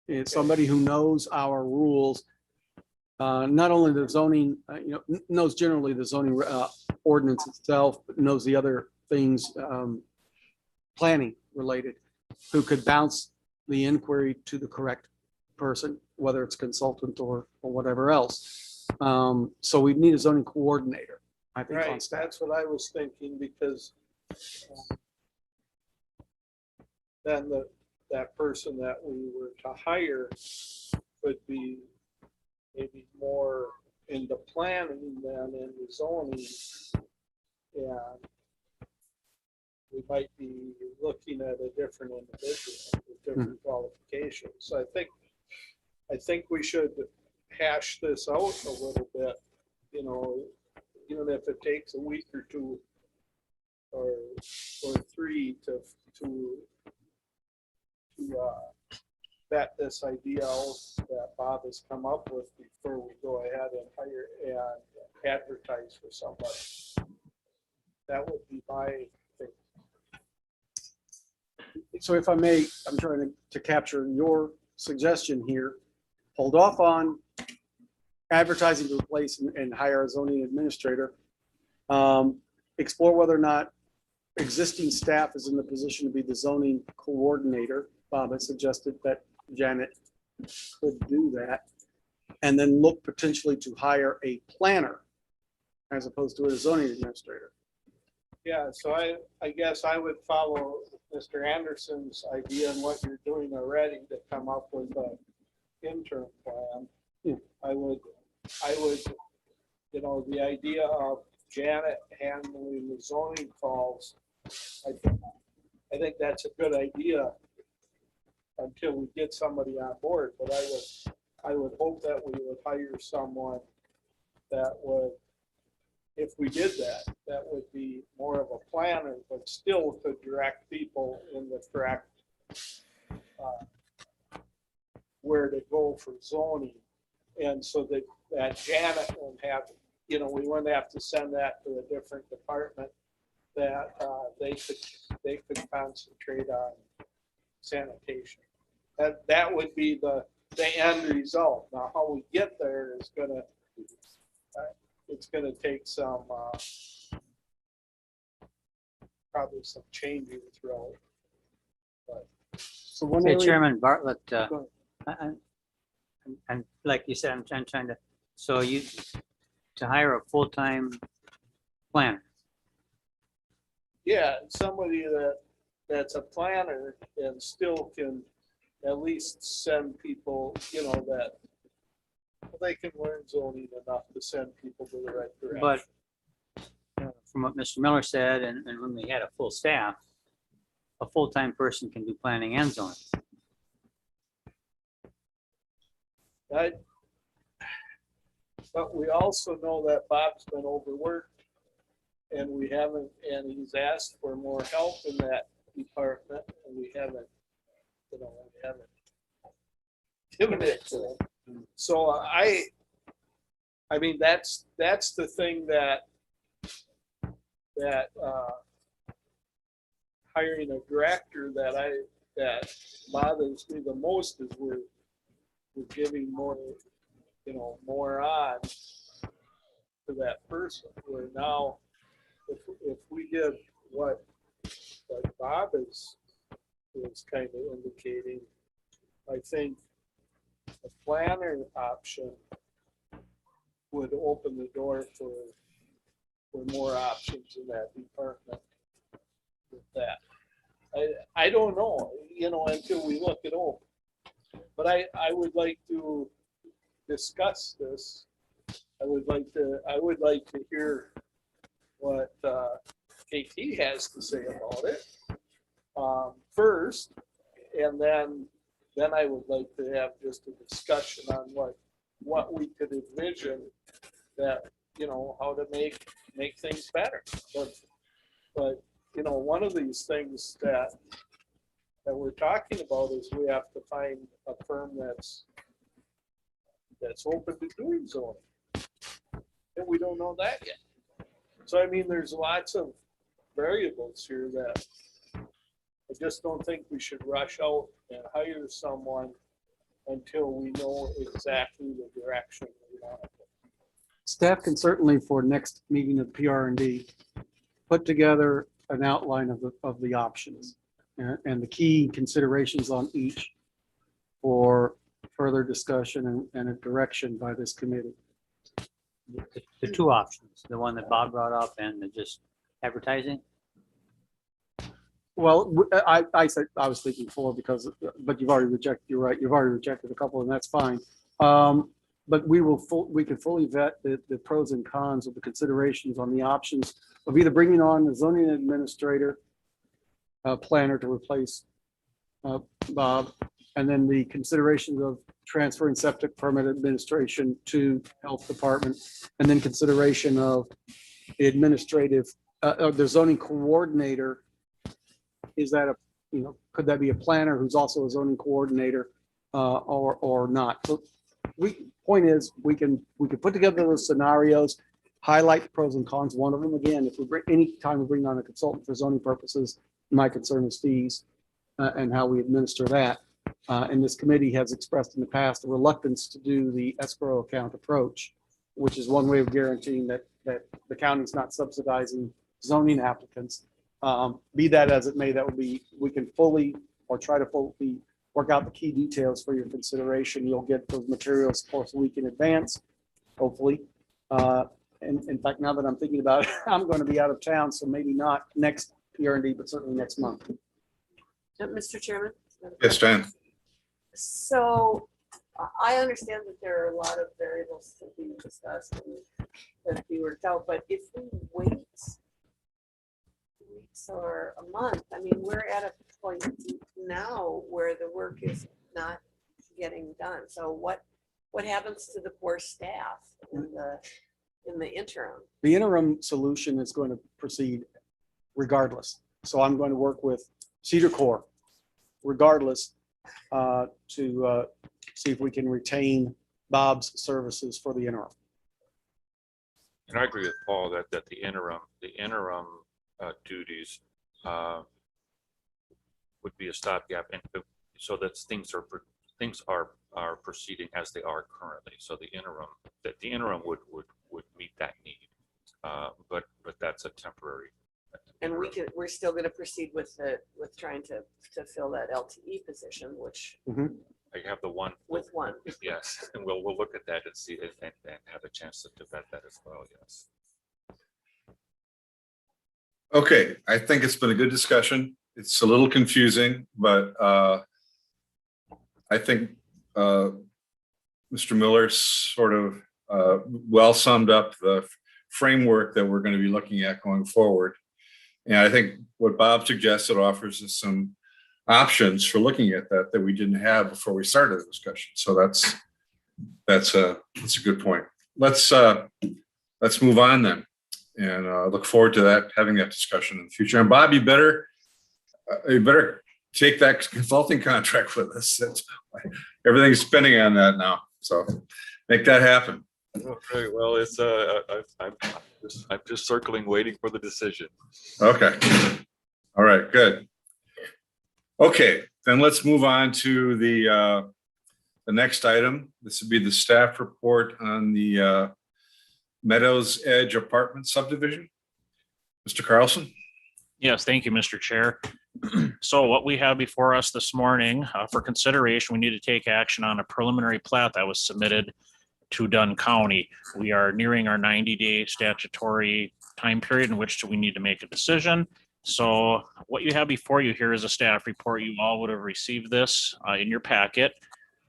It's somebody who knows our rules, not only the zoning, knows generally the zoning ordinance itself, but knows the other things planning related, who could bounce the inquiry to the correct person, whether it's consultant or whatever else. So we need a zoning coordinator, I think, on Right, staff. that's what I was thinking, because then that person that we were to hire would be maybe more into planning than in the zoning. And we might be looking at a different individual with different qualifications. So I think we should hash this out a little bit, even if it takes a week or two or three to vet this idea out that Bob has come up with before we go ahead and hire and advertise for somebody. That would be my thing. So if I may, I'm trying to capture your suggestion here. Hold off on advertising to replace and hire a zoning administrator. Explore whether or not existing staff is in the position to be the zoning coordinator. Bob has suggested that Janet could do that. And then look potentially to hire a planner as opposed to a zoning administrator. Yeah, so I guess I would follow Mr. Anderson's idea and what you're doing already to come up with an interim plan. Yeah. I would, the idea of Janet handling the zoning calls, I think that's a good idea until we get somebody on board. But I would hope that we would hire someone that would, if we did that, that would be more of a planner, but still could direct people in the correct where to go for zoning. And so that Janet won't have, we wouldn't have to send that to a different department, that they could concentrate on sanitation. That would be the end result. Now, how we get there is it's gonna take some probably some changing throughout. But So one Hey, area, Chairman Bartlett, Go and like you said, I'm trying to, so to hire a full-time planner. yeah, somebody that's a planner and still can at least send people, that they can learn zoning enough to send people to the right direction. But from what Mr. Miller said, and when we had a full staff, a full-time person can do planning and zoning. But we also know that Bob's been overworked and he's asked for more help in that department, and we haven't, giving it to them. So I mean, that's the thing that hiring a director that bothers me the most is we're giving more, more on to that person. Where now, if we give what Bob is kind of indicating, I think a planner option would open the door for more options in that department with that. I don't know, until we look it over. But I would like to discuss this. I would like to hear what KT has to say about it first, and then I would like to have just a discussion on what we could envision that, how to make things better. But one of these things that we're talking about is we have to find a firm that's open to doing zoning. And we don't know that yet. So I mean, there's lots of variables here that I just don't think we should rush out and hire someone until we know exactly the direction we want to go. Staff can certainly, for next meeting of PR&D, put together an outline of the options and the key considerations on each for further discussion and a direction by this committee. The two options, the one that Bob brought up and the just advertising. Well, I said, I was thinking 4 because, but you've already rejected, you're right, you've already rejected a couple and that's fine. But we can fully vet the pros and cons of the considerations on the options of either bringing on the zoning administrator, planner to replace Bob, and then the considerations of transferring septic permit administration to health department, and then consideration of the administrative, the zoning coordinator. Is that could that be a planner who's also a zoning coordinator, or not? So point is, we can put together those scenarios, highlight the pros and cons. One of them, again, if we bring, any time we bring on a consultant for zoning purposes, my concern is fees and how we administer that. And this committee has expressed in the past a reluctance to do the escrow account approach, which is one way of guaranteeing that the county's not subsidizing zoning applicants. Be that as it may, that would be, we can fully or try to fully work out the key details for your consideration. You'll get those materials for a week in advance, hopefully. And in fact, now that I'm thinking about it, I'm going to be out of town, so maybe not next PR&D, but certainly next month. Mr. Chairman? Yes, Dan. So I understand that there are a lot of variables to be discussed and that be worked out, but if we wait weeks or a month, I mean, we're at a point now where the work is not getting done. So what happens to the poor staff in the interim? The interim solution is going to proceed regardless. So I'm going to work with Cedar Corps regardless to see if we can retain Bob's services for the interim. And I agree with Paul that the interim duties would be a stopgap, and so that things are proceeding as they are currently. So the interim would meet that need, but that's a temporary. And we're still going to proceed with trying to fill that LTE position, which I have the one with one. Yes, and we'll look at that and see and have a chance to vet that as well. Yes. Okay, I think it's been a good discussion. It's a little confusing, but I think Mr. Miller sort of well summed up the framework that we're going to be looking at going forward. And I think what Bob suggested offers us some options for looking at that we didn't have before we started the discussion. So that's a good point. Let's move on then, and look forward to having that discussion in the future. And Bob, you better take that consulting contract with us. everything's spinning on that now. So make that happen. Okay, well, it's, I'm just circling, waiting for the decision. Okay. All right, good. Okay, then let's move on to the next item. This would be the staff report on the Meadows Edge Apartment subdivision. Mr. Carlson? Yes, thank you, Mr. Chair. So what we have before us this morning for consideration, we need to take action on a preliminary plat that was submitted to Dunn County. We are nearing our 90-day statutory time period in which we need to make a decision. So what you have before you here is a staff report. You all would have received this in your packet.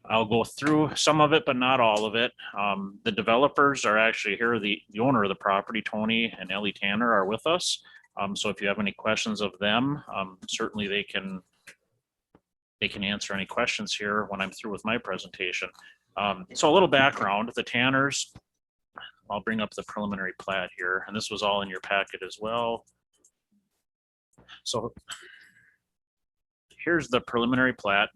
I'll go through some of it, but not all of it. The developers are actually here. The owner of the property, Tony and Ellie Tanner, are with us. So if you have any questions of them, certainly they can answer any questions here when I'm through with my presentation. So a little background, the Tanners, I'll bring up the preliminary plat here, and this was all in your packet as well. So here's the preliminary plat.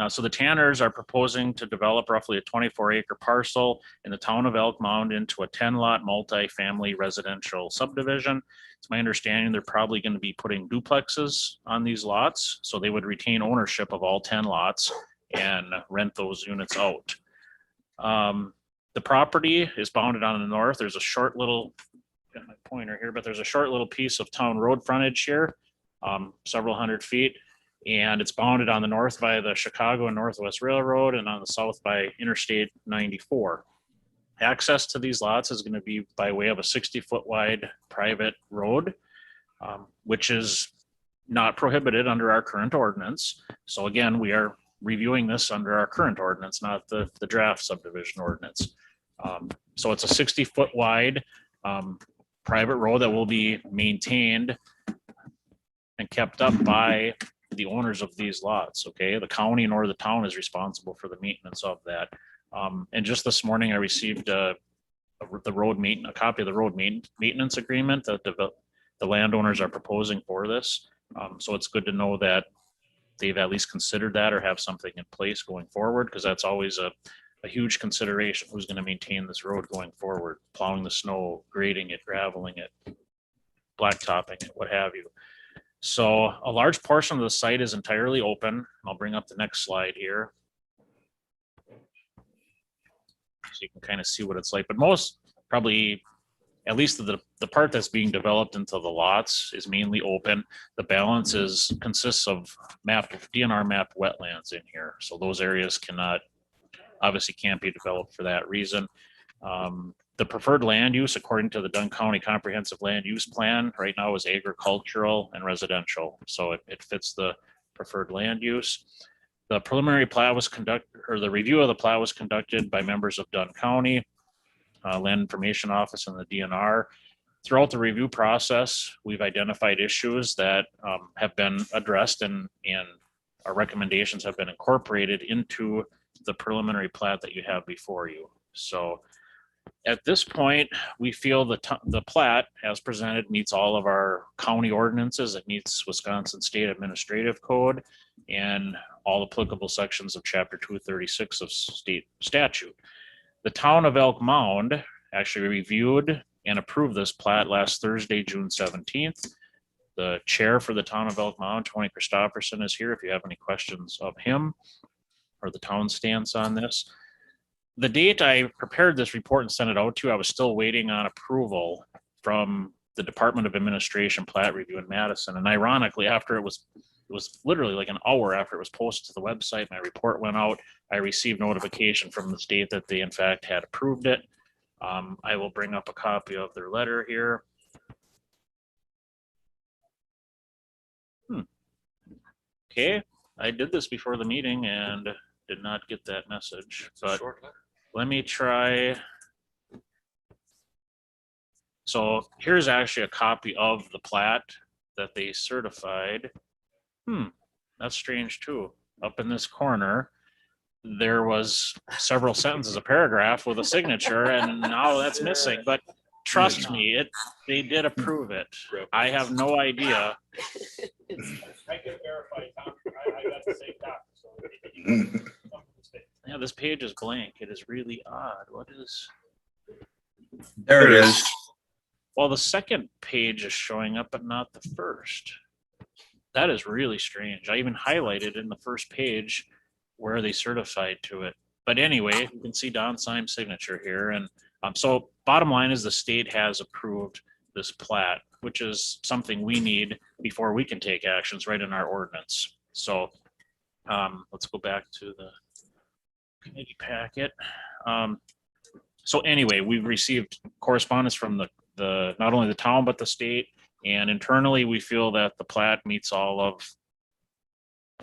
So the Tanners are proposing to develop roughly a 24-acre parcel in the town of Elk Mound into a 10-lot multi-family residential subdivision. It's my understanding they're probably going to be putting duplexes on these lots, so they would retain ownership of all 10 lots and rent those units out. The property is bounded on the north. There's a short little, got my pointer here, but there's a short little piece of town road frontage here, several hundred feet. And it's bounded on the north by the Chicago and Northwest Railroad and on the south by Interstate 94. Access to these lots is going to be by way of a 60-foot wide private road, which is not prohibited under our current ordinance. So again, we are reviewing this under our current ordinance, not the draft subdivision ordinance. So it's a 60-foot wide private road that will be maintained and kept up by the owners of these lots. Okay, the county nor the town is responsible for the maintenance of that. And just this morning, I received a copy of the road maintenance agreement that the landowners are proposing for this. So it's good to know that they've at least considered that or have something in place going forward, because that's always a huge consideration. Who's going to maintain this road going forward, plowing the snow, grading it, graveling it, blacktopping it, what have you. So a large portion of the site is entirely open. I'll bring up the next slide here, so you can kind of see what it's like. But most, probably, at least the part that's being developed into the lots is mainly open. The balance consists of DNR mapped wetlands in here. So those areas obviously can't be developed for that reason. The preferred land use, according to the Dunn County Comprehensive Land Use Plan, right now is agricultural and residential. So it fits the preferred land use. The preliminary plat was conducted, or the review of the plat was conducted by members of Dunn County, Land Information Office, and the DNR. Throughout the review process, we've identified issues that have been addressed, and our recommendations have been incorporated into the preliminary plat that you have before you. So at this point, we feel the plat as presented meets all of our county ordinances. It meets Wisconsin State Administrative Code and all applicable sections of Chapter 236 of state statute. The town of Elk Mound actually reviewed and approved this plat last Thursday, June 17th. The chair for the town of Elk Mound, Tony Christopherson, is here if you have any questions of him or the town's stance on this. The date I prepared this report and sent it out to, I was still waiting on approval from the Department of Administration plat review in Madison. And ironically, after it was literally like an hour after it was posted to the website, my report went out, I received notification from the state that they in fact had approved it. I will bring up a copy of their letter here. Okay, I did this before the meeting and did not get that message, but let me try. So here's actually a copy of the plat that they certified. That's strange too. Up in this corner, there was several sentences, a paragraph with a signature, and now that's missing. But trust me, they did approve it. I have no idea. I can verify, Tom. I got the same document. So this page is blank. It is really odd. What is? There it is. Well, the second page is showing up, but not the first. That is really strange. I even highlighted in the first page where they certified to it. But anyway, you can see Don Syme's signature here. And so bottom line is the state has approved this plat, which is something we need before we can take actions right in our ordinance. So let's go back to the committee packet. So anyway, we've received correspondence from the not only the town, but the state. And internally, we feel that the plat meets all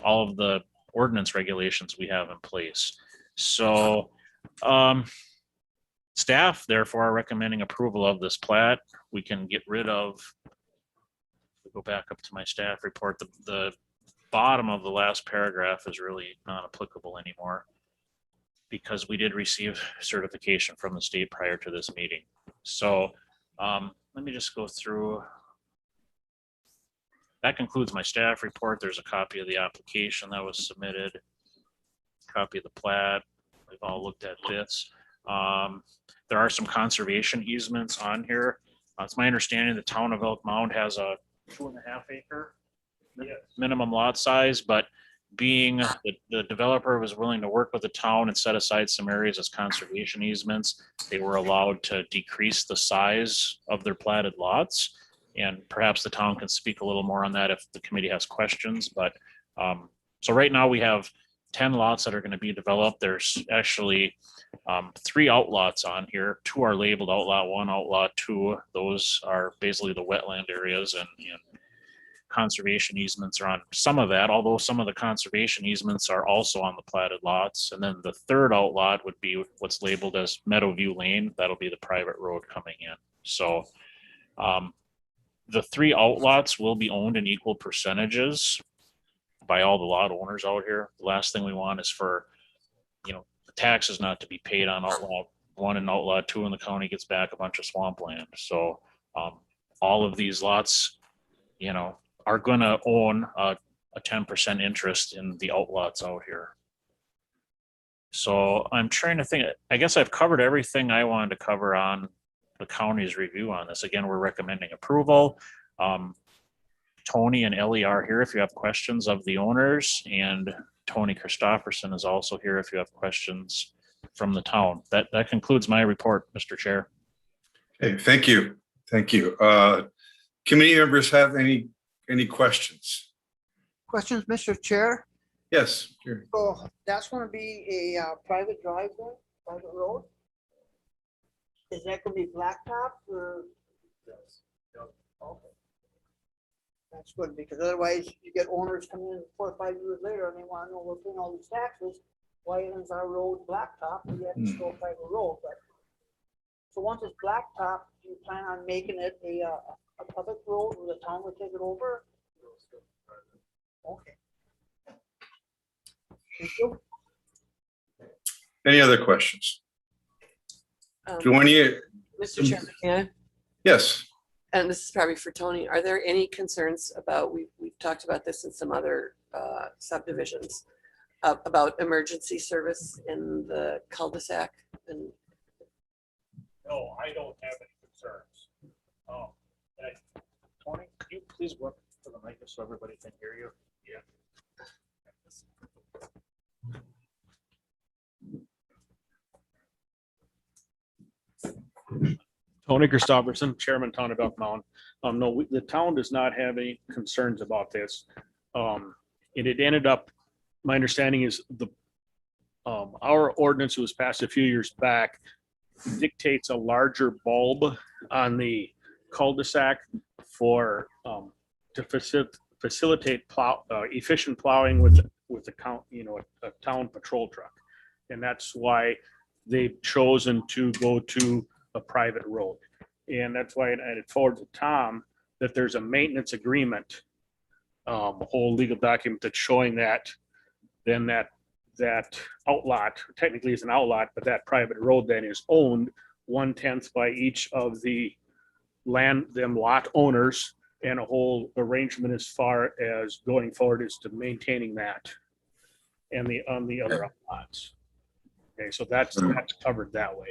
of the ordinance regulations we have in place. So staff therefore are recommending approval of this plat. We can get rid of, go back up to my staff report, the bottom of the last paragraph is really not applicable anymore because we did receive certification from the state prior to this meeting. So let me just go through. That concludes my staff report. There's a copy of the application that was submitted, copy of the plat. We've all looked at this. There are some conservation easements on here. It's my understanding the town of Elk Mound has a 2.5 acre minimum lot size, but being the developer was willing to work with the town and set aside some areas as conservation easements, they were allowed to decrease the size of their platted lots. And perhaps the town can speak a little more on that if the committee has questions. But so right now we have 10 lots that are going to be developed. There's actually 3 outlots on here. 2 are labeled outlot 1, outlot 2. Those are basically the wetland areas, and conservation easements are on some of that, although some of the conservation easements are also on the platted lots. And then the third outlot would be what's labeled as Meadowview Lane. That'll be the private road coming in. So the 3 outlots will be owned in equal percentages by all the lot owners out here. The last thing we want is for, the taxes not to be paid on outlot 1 and outlot 2, and the county gets back a bunch of swampland. So all of these lots, are going to own a 10% interest in the outlots out here. So I'm trying to think, I guess I've covered everything I wanted to cover on the county's review on this. Again, we're recommending approval. Tony and Ellie are here if you have questions of the owners, and Tony Christopherson is also here if you have questions from the town. That concludes my report, Mr. Chair. Okay, thank you. Thank you. Committee members have any questions? Questions, Mr. Chair? Yes. Sure. So that's gonna be a private driveway, private road? Is that gonna be blacktop or? Yes. Okay. That's good, because otherwise you get owners coming in 4 or 5 years later and they wanna know we're paying all these taxes. Why isn't our road blacktop? We have to still private road, but. So once it's blacktop, do you plan on making it a public road where the town would take it over? Okay. Thank you. Any other questions? Do Um, any? Mr. Chairman, can I? Yes. And this is probably for Tony. Are there any concerns about, we've talked about this in some other subdivisions, about emergency service in the cul-de-sac? And No, I don't have any concerns. Tony, could you please work to the mic so everybody can hear you? Yeah. Tony Christopherson, Chairman, Town of Elk Mound. No, the town does not have any concerns about this. It ended up, my understanding is our ordinance was passed a few years back dictates a larger bulb on the cul-de-sac for to facilitate efficient plowing with the count, a town patrol truck, and that's why they've chosen to go to a private road. And that's why I added forward to Tom that there's a maintenance agreement, a whole legal document that's showing that then that outlot technically is an outlot, but that private road then is owned 1/10 by each of the lot owners, and a whole arrangement as far as going forward is to maintaining that and on the other outlots. Okay, so that's covered that way.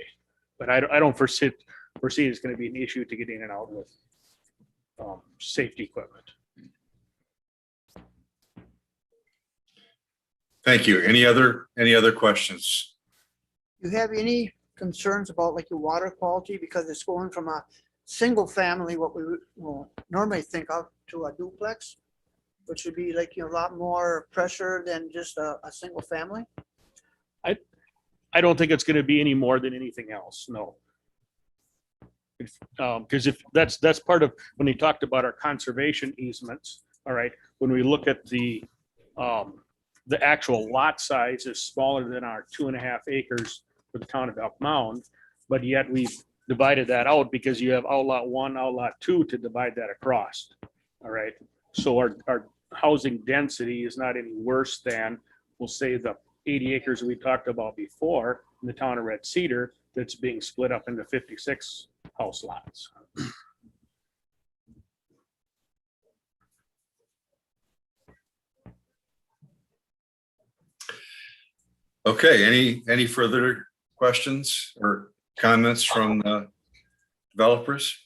But I don't foresee it's gonna be an issue to get in and out with safety equipment. Thank you. Any other questions? You have any concerns about like your water quality because it's going from a single family, what we will normally think of, to a duplex, which would be like, a lot more pressure than just a single family? I don't think it's gonna be any more than anything else, no. Because if that's part of, when he talked about our conservation easements, all right, when we look at the actual lot size is smaller than our 2.5 acres for the town of Elk Mound, but yet we've divided that out because you have outlot 1, outlot 2 to divide that across, all right? So our housing density is not any worse than, we'll say, the 80 acres we talked about before in the town of Red Cedar that's being split up into 56 house lots. Okay, any further questions or comments from the developers?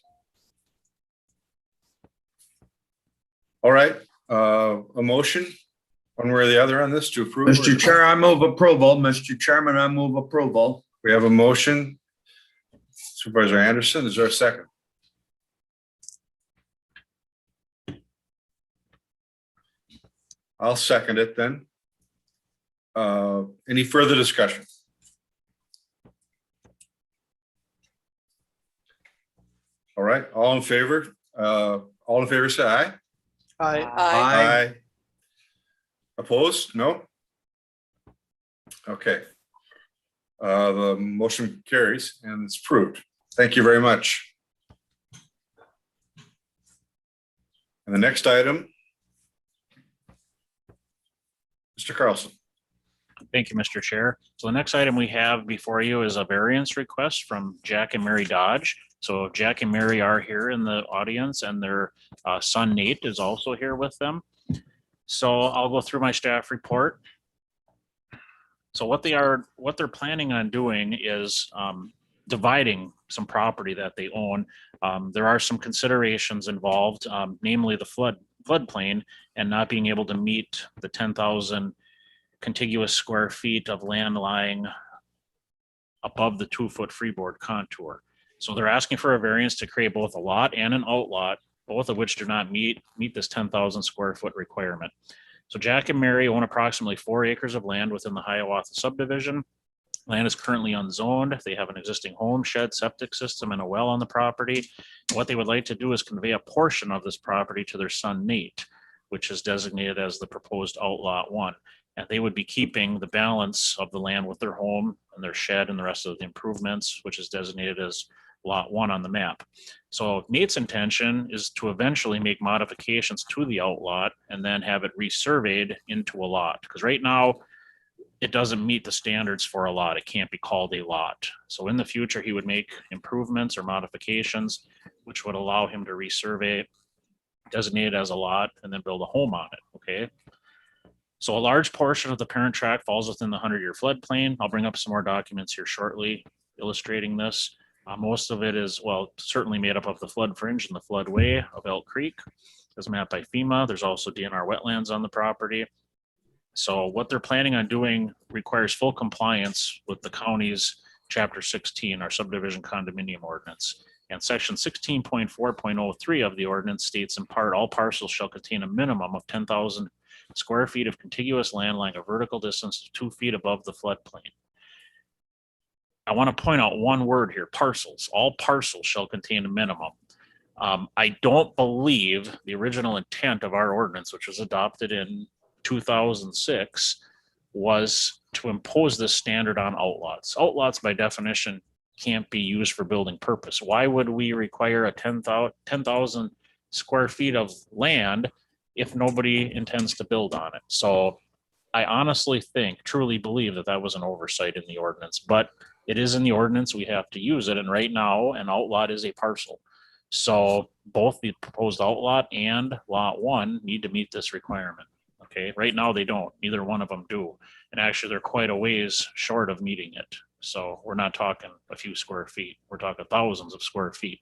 All right, a motion, one way or the other on this to approve? Mr. Chair, I move approval. Mr. Chairman, I move approval. We have a motion. Supervisor Anderson, is there a second? I'll second it then. Any further discussion? All right, all in favor say aye. Aye. Opposed? No? Okay. The motion carries and it's approved. Thank you very much. And the next item, Mr. Carlson. Thank you, Mr. Chair. So the next item we have before you is a variance request from Jack and Mary Dodge. So Jack and Mary are here in the audience and their son Nate is also here with them. So I'll go through my staff report. So what they're planning on doing is dividing some property that they own. There are some considerations involved, namely the floodplain and not being able to meet the 10,000 contiguous square feet of land lying above the 2-foot freeboard contour. So they're asking for a variance to create both a lot and an outlot, both of which do not meet this 10,000 square foot requirement. So Jack and Mary own approximately 4 acres of land within the Hiawatha subdivision. Land is currently unzoned. They have an existing home, shed, septic system, and a well on the property. What they would like to do is convey a portion of this property to their son Nate, which is designated as the proposed outlot 1. And they would be keeping the balance of the land with their home and their shed and the rest of the improvements, which is designated as lot 1 on the map. So Nate's intention is to eventually make modifications to the outlot and then have it resurveyed into a lot. Because right now, it doesn't meet the standards for a lot. It can't be called a lot. So in the future, he would make improvements or modifications, which would allow him to resurvey, designate it as a lot, and then build a home on it, okay? So a large portion of the parent tract falls within the 100-year floodplain. I'll bring up some more documents here shortly illustrating this. Most of it is, well, certainly made up of the flood fringe and the floodway of Elk Creek as mapped by FEMA. There's also DNR wetlands on the property. So what they're planning on doing requires full compliance with the county's Chapter 16, our subdivision condominium ordinance. And Section 16.4.03 of the ordinance states in part, all parcels shall contain a minimum of 10,000 square feet of contiguous land lying a vertical distance of 2 feet above the floodplain. I want to point out one word here, parcels. All parcels shall contain a minimum. I don't believe the original intent of our ordinance, which was adopted in 2006, was to impose this standard on outlots. Outlots by definition can't be used for building purpose. Why would we require a 10,000 square feet of land if nobody intends to build on it? So I honestly think, truly believe that that was an oversight in the ordinance, but it is in the ordinance, we have to use it. And right now an outlot is a parcel. So both the proposed outlot and lot 1 need to meet this requirement. Okay, right now they don't, neither one of them do. And actually, they're quite a ways short of meeting it. So we're not talking a few square feet, we're talking thousands of square feet.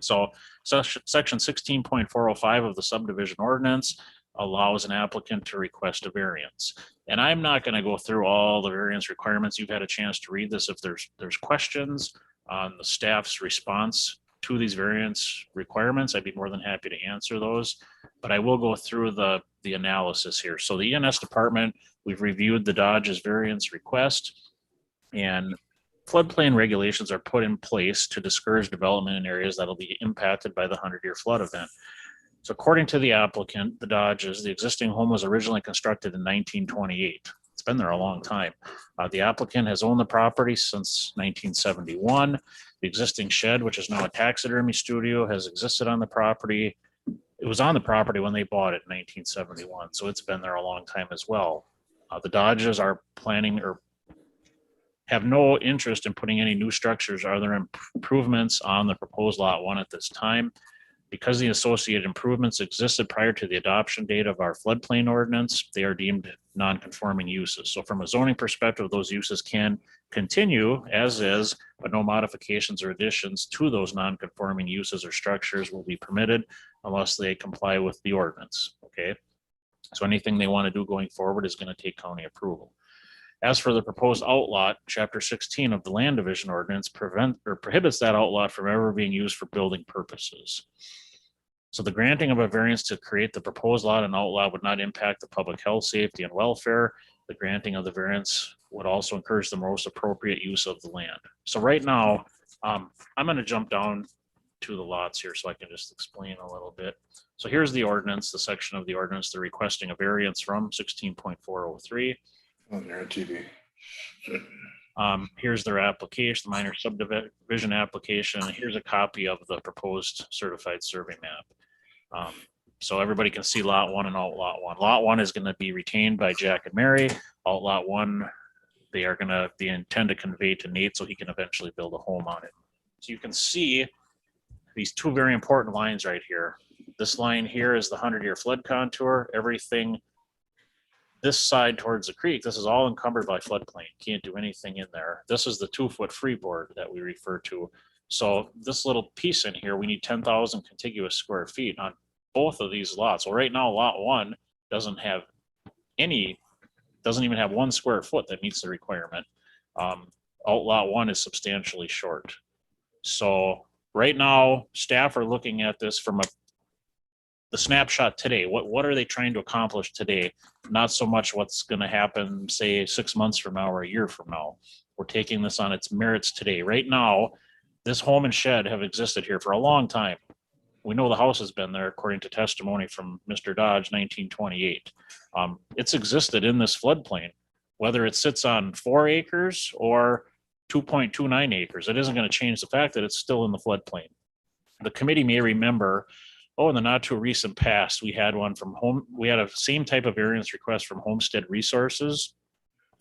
So section 16.405 of the subdivision ordinance allows an applicant to request a variance. And I'm not going to go through all the variance requirements. You've had a chance to read this. If there's questions on the staff's response to these variance requirements, I'd be more than happy to answer those. But I will go through the analysis here. So the ENS department, we've reviewed the Dodge's variance request, and floodplain regulations are put in place to discourage development in areas that'll be impacted by the 100-year flood event. So according to the applicant, the Dodges, the existing home was originally constructed in 1928. It's been there a long time. The applicant has owned the property since 1971. The existing shed, which is now a taxidermy studio, has existed on the property. It was on the property when they bought it in 1971, so it's been there a long time as well. The Dodges are planning or have no interest in putting any new structures or other improvements on the proposed lot 1 at this time. Because the associated improvements existed prior to the adoption date of our floodplain ordinance, they are deemed non-conforming uses. So from a zoning perspective, those uses can continue as is, but no modifications or additions to those non-conforming uses or structures will be permitted unless they comply with the ordinance, okay? So anything they want to do going forward is going to take county approval. As for the proposed outlot, Chapter 16 of the Land Division Ordinance prohibits that outlot from ever being used for building purposes. So the granting of a variance to create the proposed lot and outlot would not impact the public health, safety, and welfare. The granting of the variance would also encourage the most appropriate use of the land. So right now, I'm going to jump down to the lots here so I can just explain a little bit. So here's the ordinance, the section of the ordinance they're requesting a variance from 16.403. On there on TV. Here's their application, the minor subdivision application. Here's a copy of the proposed certified survey map. So everybody can see lot 1 and outlot 1. Lot 1 is going to be retained by Jack and Mary. Outlot 1, they intend to convey to Nate so he can eventually build a home on it. So you can see these two very important lines right here. This line here is the 100-year flood contour. Everything this side towards the creek, this is all encumbered by floodplain. Can't do anything in there. This is the 2-foot freeboard that we refer to. So this little piece in here, we need 10,000 contiguous square feet on both of these lots. Well, right now, lot 1 doesn't even have 1 square foot that meets the requirement. Outlot 1 is substantially short. So right now, staff are looking at this from the snapshot today. What are they trying to accomplish today? Not so much what's going to happen, say 6 months from now or a year from now. We're taking this on its merits today. Right now, this home and shed have existed here for a long time. We know the house has been there according to testimony from Mr. Dodge, 1928. It's existed in this floodplain, whether it sits on 4 acres or 2.29 acres. It isn't going to change the fact that it's still in the floodplain. The committee may remember, in the not too recent past, we had a same type of variance request from Homestead Resources,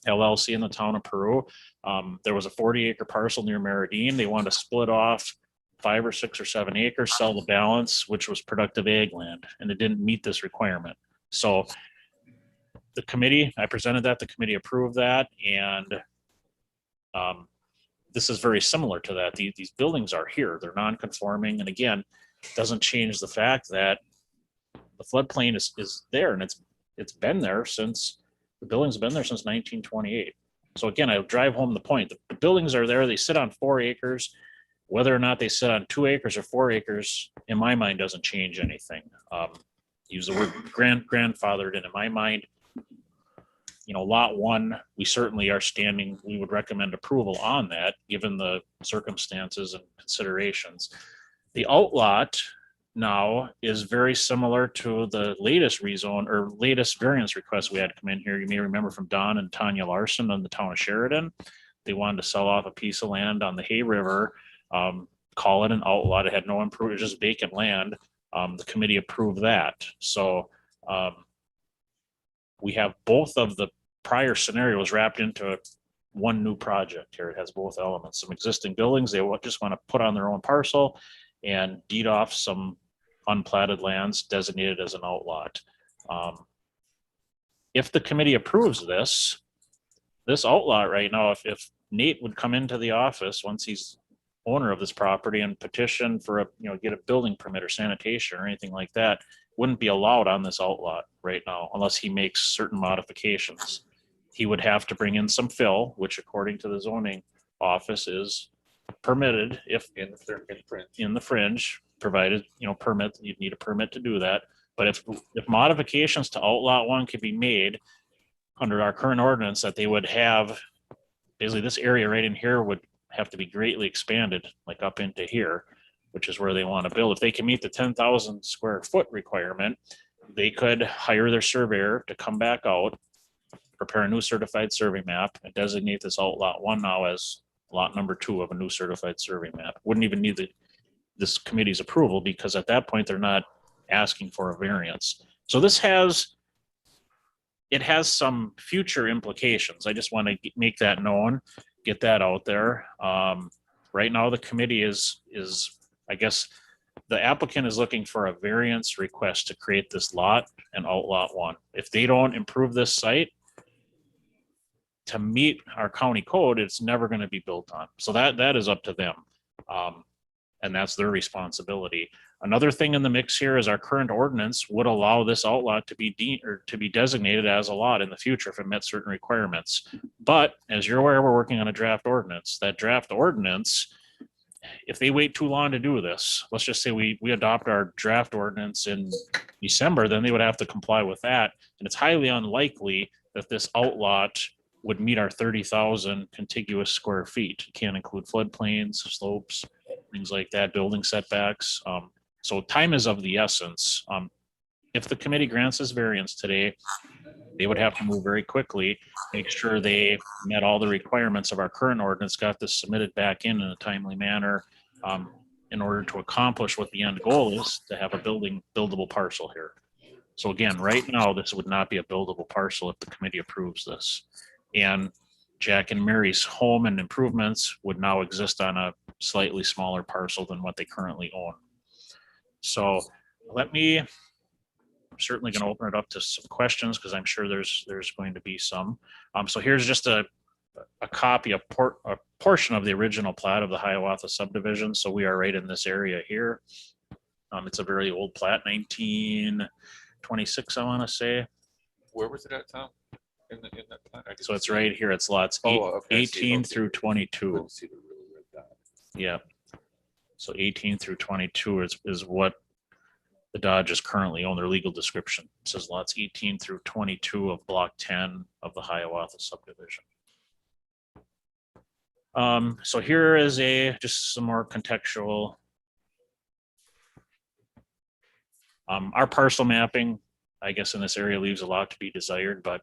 LLC in the town of Peru. There was a 40-acre parcel near Meridine. They wanted to split off 5 or 6 or 7 acres, sell the balance, which was productive ag land, and it didn't meet this requirement. So the committee, I presented that, the committee approved that, and this is very similar to that. These buildings are here, they're non-conforming, and again, doesn't change the fact that the floodplain is there, and it's been there since, the building's been there since 1928. So again, I drive home the point. The buildings are there, they sit on 4 acres. Whether or not they sit on 2 acres or 4 acres, in my mind, doesn't change anything. Use the word grandfathered, and in my mind, lot 1, we certainly are standing, we would recommend approval on that, given the circumstances and considerations. The outlot now is very similar to the latest rezone or latest variance request we had come in here. You may remember from Don and Tanya Larson in the town of Sheridan. They wanted to sell off a piece of land on the Hay River, call it an outlot. It had no improvement, just vacant land. The committee approved that. So we have both of the prior scenarios wrapped into one new project here. It has both elements, some existing buildings they just want to put on their own parcel and deed off some unplatted lands designated as an outlot. if the committee approves this outlot right now, if Nate would come into the office once he's owner of this property and petition for get a building permit or sanitation or anything like that, wouldn't be allowed on this outlot right now unless he makes certain modifications. He would have to bring in some fill, which according to the zoning office is permitted if in the fringe, provided, permit, you'd need a permit to do that. But if modifications to outlot 1 could be made under our current ordinance, that they would have, basically this area right in here would have to be greatly expanded, like up into here, which is where they want to build. If they can meet the 10,000 square foot requirement, they could hire their surveyor to come back out, prepare a new certified survey map, and designate this outlot 1 now as lot number 2 of a new certified survey map. Wouldn't even need this committee's approval, because at that point they're not asking for a variance. So this has some future implications. I just want to make that known, get that out there. Right now the committee is I guess the applicant is looking for a variance request to create this lot and outlot 1. If they don't improve this site to meet our county code, it's never going to be built on. So that is up to them. And that's their responsibility. Another thing in the mix here is our current ordinance would allow this outlot to be designated as a lot in the future if it met certain requirements. But as you're aware, we're working on a draft ordinance. That draft ordinance, if they wait too long to do this, let's just say we adopt our draft ordinance in December, then they would have to comply with that. And it's highly unlikely that this outlot would meet our 30,000 contiguous square feet. It can't include floodplains, slopes, things like that, building setbacks. So time is of the essence. If the committee grants this variance today, they would have to move very quickly, make sure they met all the requirements of our current ordinance, got this submitted back in a timely manner, in order to accomplish what the end goal is, to have a buildable parcel here. So again, right now, this would not be a buildable parcel if the committee approves this. And Jack and Mary's home and improvements would now exist on a slightly smaller parcel than what they currently own. So I'm certainly going to open it up to some questions, because I'm sure there's going to be some. So here's just a copy, a portion of the original plat of the Hiawatha subdivision. So we are right in this area here. It's a very old plat, 1926, I want to say. Where was it at, Tom? In that plan? So it's right here. It's lots 18 through 22. Yeah. So 18 through 22 is what the Dodges currently own. Their legal description. It says lots 18 through 22 of block 10 of the Hiawatha subdivision. So here is just some more contextual. Our parcel mapping, I guess, in this area leaves a lot to be desired, but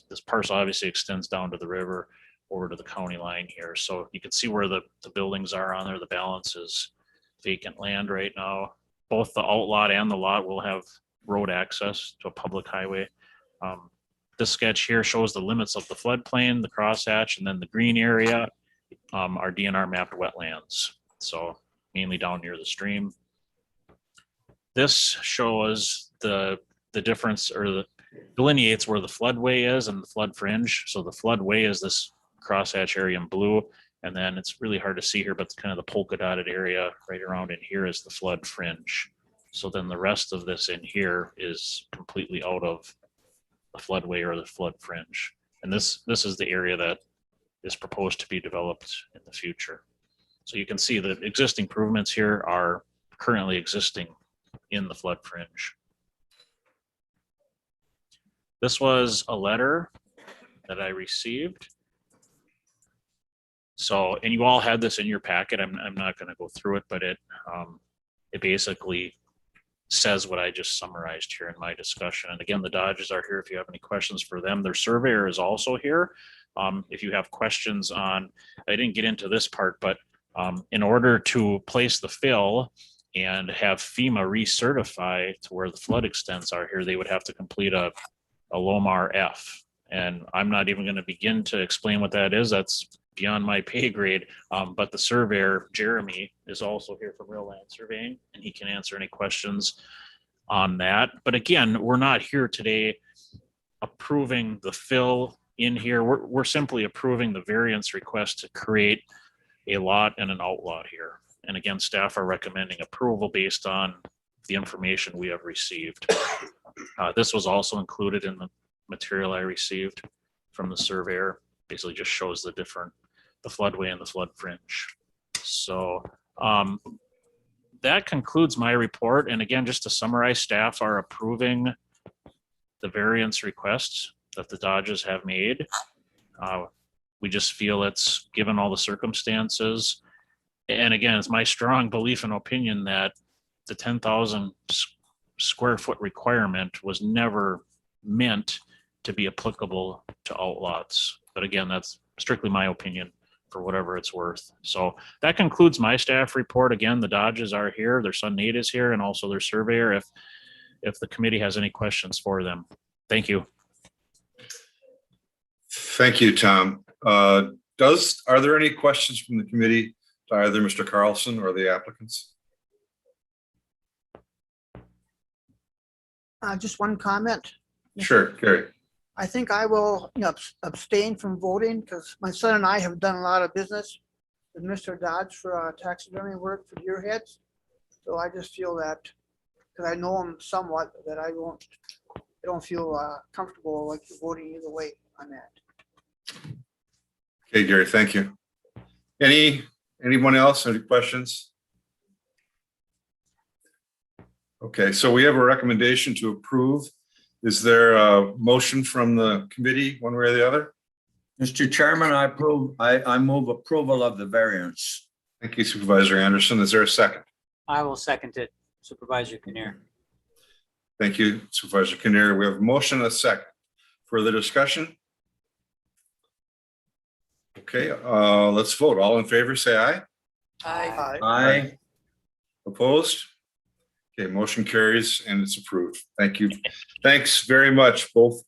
this parcel obviously extends down to the river over to the county line here. So you can see where the buildings are on there. The balance is vacant land right now. Both the outlot and the lot will have road access to a public highway. This sketch here shows the limits of the floodplain, the crosshatch, and then the green area are DNR mapped wetlands. So mainly down near the stream. This shows the difference, or delineates where the floodway is and the flood fringe. So the floodway is this crosshatch area in blue, and then it's really hard to see here, but kind of the polka dotted area right around in here is the flood fringe. So then the rest of this in here is completely out of the floodway or the flood fringe. And this is the area that is proposed to be developed in the future. So you can see that existing improvements here are currently existing in the flood fringe. This was a letter that I received. So, and you all had this in your packet. I'm not going to go through it, but it basically says what I just summarized here in my discussion. And again, the Dodges are here if you have any questions for them. Their surveyor is also here. If you have questions on, I didn't get into this part, but in order to place the fill and have FEMA recertify to where the flood extents are here, they would have to complete a Lomar F. And I'm not even going to begin to explain what that is. That's beyond my pay grade. But the surveyor, Jeremy, is also here from Real Land Surveying, and he can answer any questions on that. But again, we're not here today approving the fill in here. We're simply approving the variance request to create a lot and an outlot here. And again, staff are recommending approval based on the information we have received. This was also included in the material I received from the surveyor. Basically just shows the floodway and the flood fringe. So that concludes my report. And again, just to summarize, staff are approving the variance requests that the Dodges have made. We just feel it's, given all the circumstances, and again, it's my strong belief and opinion that the 10,000 square foot requirement was never meant to be applicable to outlots. But again, that's strictly my opinion for whatever it's worth. So that concludes my staff report. Again, the Dodges are here, their son Nate is here, and also their surveyor if the committee has any questions for them. Thank you. Thank you, Tom. Are there any questions from the committee to either Mr. Carlson or the applicants? Just one comment. Sure, Gary. I think I will, abstain from voting because my son and I have done a lot of business with Mr. Dodge for taxidermy work for deer heads. So I just feel that, because I know him somewhat, that I don't feel comfortable like voting either way on that. Okay, Gary, thank you. Anyone else? Any questions? Okay, so we have a recommendation to approve. Is there a motion from the committee, one way or the other? Mr. Chairman, I move approval of the variance. Thank you, Supervisor Anderson. Is there a second? I will second it. Supervisor Kinnear. Thank you, Supervisor Kinnear. We have a motion and a second. Further discussion? Okay, let's vote. All in favor, say aye. Aye. Aye. Opposed? Okay, motion carries and it's approved. Thank you. Thanks very much, both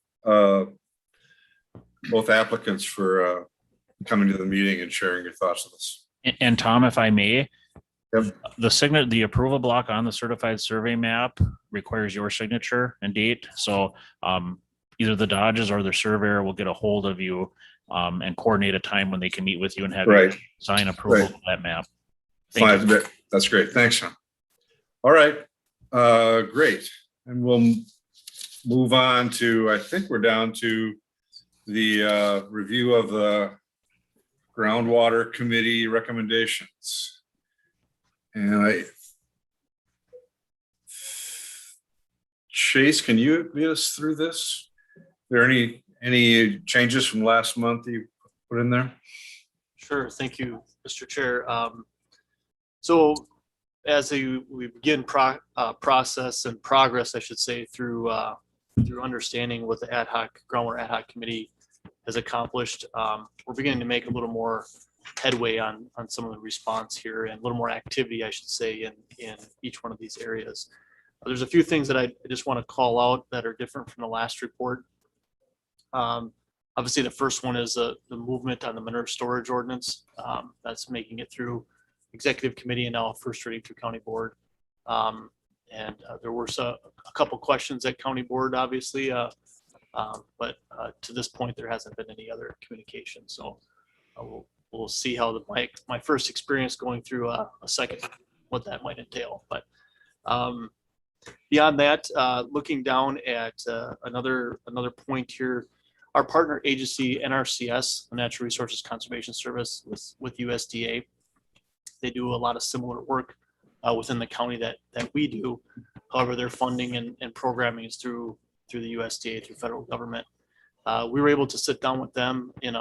applicants for coming to the meeting and sharing your thoughts with us. And Tom, if I may, Yep. the approval block on the certified survey map requires your signature and date. So either the Dodges or the surveyor will get a hold of you and coordinate a time when they can meet with you and have you sign approval of that map. Thank you. That's great. Thanks, Sean. All right, great. And we'll move on to, I think we're down to the review of the groundwater committee recommendations. And Chase, can you lead us through this? Are there any changes from last month you put in there? Sure. Thank you, Mr. Chair. So as we begin process and progress, I should say, through understanding what the groundwater ad hoc committee has accomplished, we're beginning to make a little more headway on some of the response here and a little more activity, I should say, in each one of these areas. There's a few things that I just want to call out that are different from the last report. Obviously, the first one is the movement on the manure storage ordinance. That's making it through executive committee and now first reading through county board. There were a couple questions at county board, obviously, but to this point, there hasn't been any other communication. So we'll see how my first experience going through a second, what that might entail. But beyond that, looking down at another point here, our partner agency, NRCS, the Natural Resources Conservation Service with USDA, they do a lot of similar work within the county that we do. However, their funding and programming is through the USDA, through federal government. We were able to sit down with them in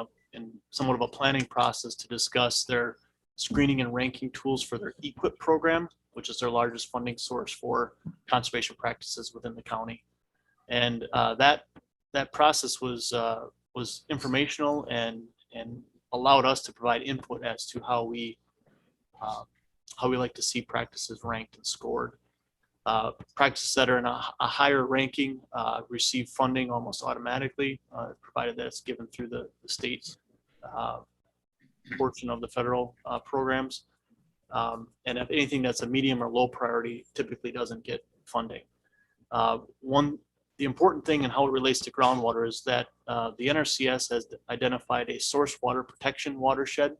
somewhat of a planning process to discuss their screening and ranking tools for their EQIP program, which is their largest funding source for conservation practices within the county. And that process was informational and allowed us to provide input as to how we like to see practices ranked and scored. Practices that are in a higher ranking receive funding almost automatically, provided that it's given through the state portion of the federal programs. And if anything that's a medium or low priority typically doesn't get funding. One the important thing and how it relates to groundwater is that the NRCS has identified a source water protection watershed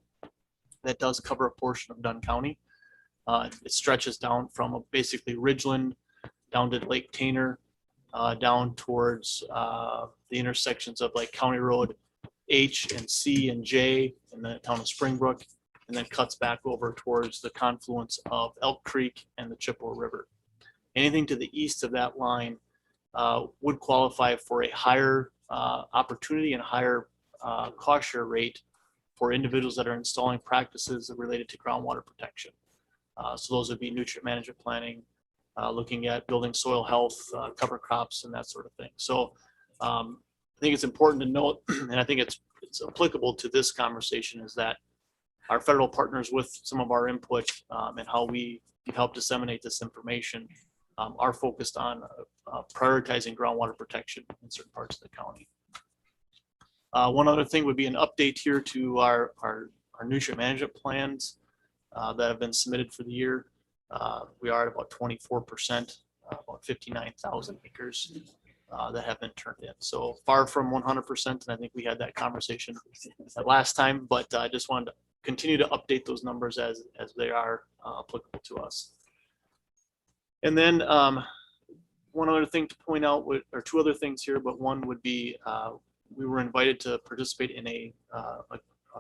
that does cover a portion of Dunn County. It stretches down from basically Ridgeland down to Lake Tainer, down towards the intersections of like County Road H and C and J in the town of Springbrook, and then cuts back over towards the confluence of Elk Creek and the Chippewa River. Anything to the east of that line would qualify for a higher opportunity and higher cost share rate for individuals that are installing practices related to groundwater protection. So those would be nutrient management planning, looking at building soil health, cover crops, and that sort of thing. So I think it's important to note, and I think it's applicable to this conversation, is that our federal partners, with some of our input and how we help disseminate this information, are focused on prioritizing groundwater protection in certain parts of the county. One other thing would be an update here to our nutrient management plans that have been submitted for the year. We are at about 24%, about 59,000 acres that have been turned in. So far from 100%, and I think we had that conversation last time, but I just wanted to continue to update those numbers as they are applicable to us. And then one other thing to point out, or two other things here, but one would be we were invited to participate in a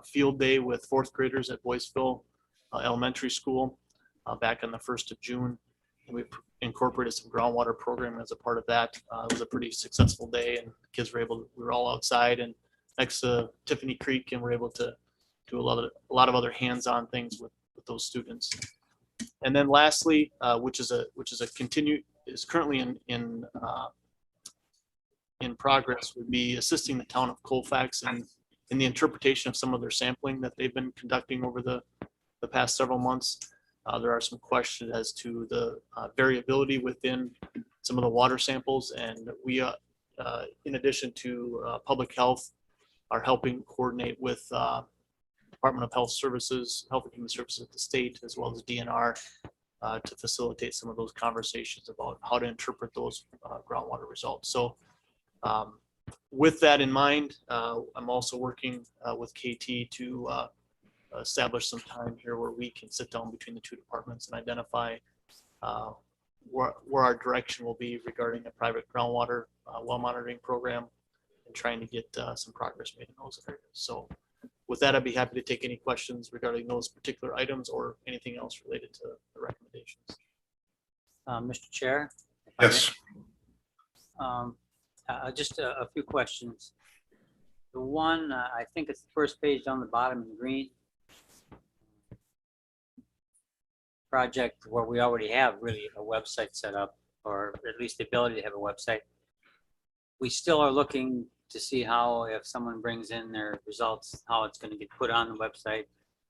field day with fourth graders at Boyceville Elementary School back on the 1st of June. And we incorporated some groundwater programming as a part of that. It was a pretty successful day, and kids were we were all outside and next to Tiffany Creek, and we're able to do a lot of other hands-on things with those students. And then lastly, which is currently in progress, would be assisting the town of Colfax in the interpretation of some of their sampling that they've been conducting over the past several months. There are some questions as to the variability within some of the water samples, and we, in addition to public health, are helping coordinate with Department of Health Services, Health and Human Services at the state, as well as DNR, to facilitate some of those conversations about how to interpret those groundwater results. So with that in mind, I'm also working with KT to establish some time here where we can sit down between the two departments and identify where our direction will be regarding a private groundwater well monitoring program, and trying to get some progress made in those areas. So with that, I'd be happy to take any questions regarding those particular items or anything else related to the recommendations. Mr. Chair? if I may. Just a few questions. The one, I think it's the first page down the bottom in green. Project where we already have really a website set up, or at least the ability to have a website. We still are looking to see how, if someone brings in their results, how it's going to get put on the website,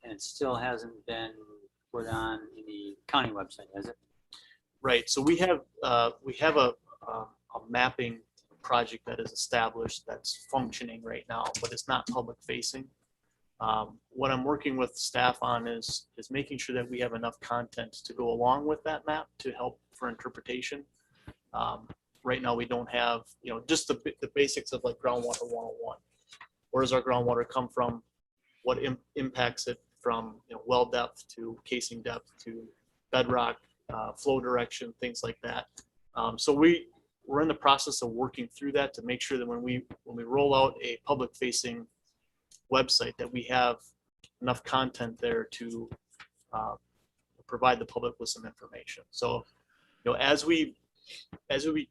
and it still hasn't been put on the county website, has it? Right. So we have a mapping project that is established that's functioning right now, but it's not public facing. What I'm working with staff on is making sure that we have enough content to go along with that map to help for interpretation. Right now we don't have, just the basics of like groundwater 101. Where does our groundwater come from? What impacts it from well depth to casing depth to bedrock, flow direction, things like that. So we're in the process of working through that to make sure that when we roll out a public facing website, that we have enough content there to provide the public with some information. So, as we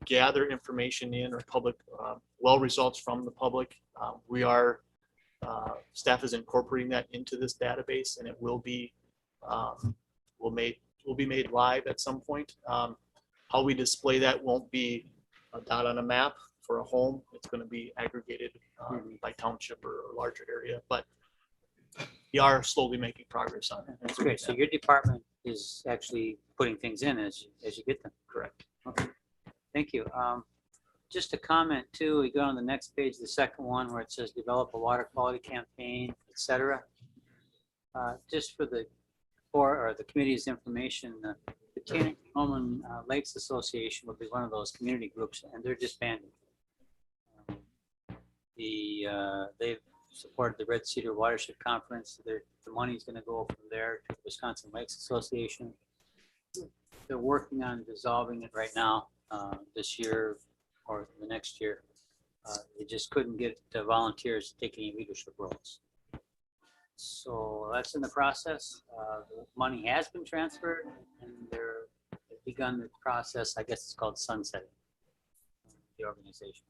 gather information in, or public well results from the public, staff is incorporating that into this database, and it will be made live at some point. How we display that won't be a dot on a map for a home. It's going to be aggregated by township or larger area, but we are slowly making progress on it. That's great. So your department is actually putting things in as you get them. Correct. Okay. Thank you. Just a comment too, we go on the next page, the second one, where it says develop a water quality campaign, etc. Just for the or the committee's information, the Canaan Lakes Association will be one of those community groups, and they're disbanded. They've supported the Red Cedar Watershed Conference. The money's going to go from there to the Wisconsin Lakes Association. They're working on dissolving it right now, this year or the next year. They just couldn't get volunteers to take any leadership roles. So that's in the process. The money has been transferred, and they've begun the process. I guess it's called sunsetting the organization.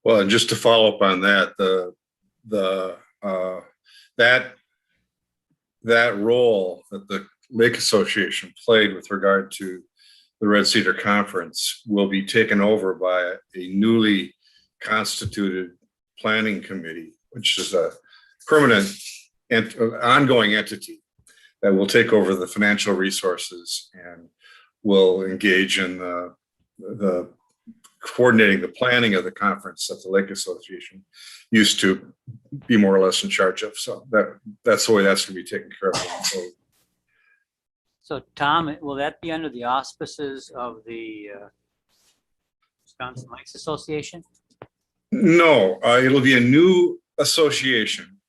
Well, and just to follow up on that, that role that the Lake Association played with regard to the Red Cedar Conference will be taken over by a newly constituted planning committee, which is a permanent and ongoing entity that will take over the financial resources and will engage in the coordinating the planning of the conference that the Lake Association used to be more or less in charge of. So that's the way that's going to be taken care of. So Tom, will that be under the auspices of the Wisconsin Lakes Association? No, it'll be a new association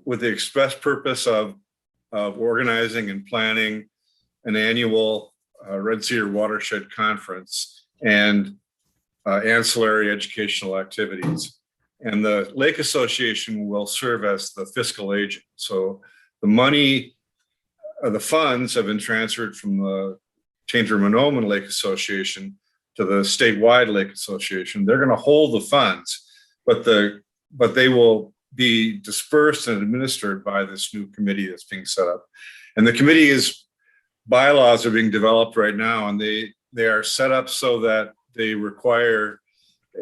with the express purpose of organizing and planning an annual Red Cedar Watershed Conference and ancillary educational activities. And the Lake Association will serve as the fiscal agent. So the money, the funds have been transferred from the Tainter-Monoman Lake Association to the statewide Lake Association. They're going to hold the funds, but they will be dispersed and administered by this new committee that's being set up. And the committee's bylaws are being developed right now, and they are set up so that they require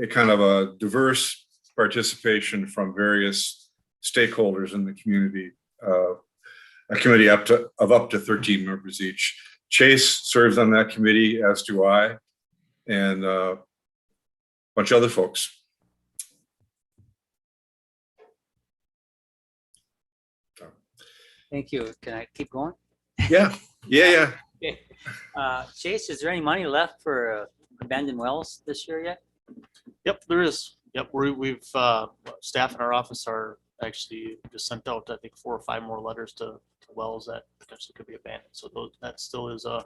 a kind of a diverse participation from various stakeholders in the community. A committee of up to 13 members each. Chase serves on that committee, as do I, and a bunch of other folks. Thank you. Can I keep going? Yeah. Okay. Chase, is there any money left for abandoned wells this year yet? Yep, there is. Yep, we've staff in our office are actually just sent out, I think, 4 or 5 more letters to wells that potentially could be abandoned. So that still is a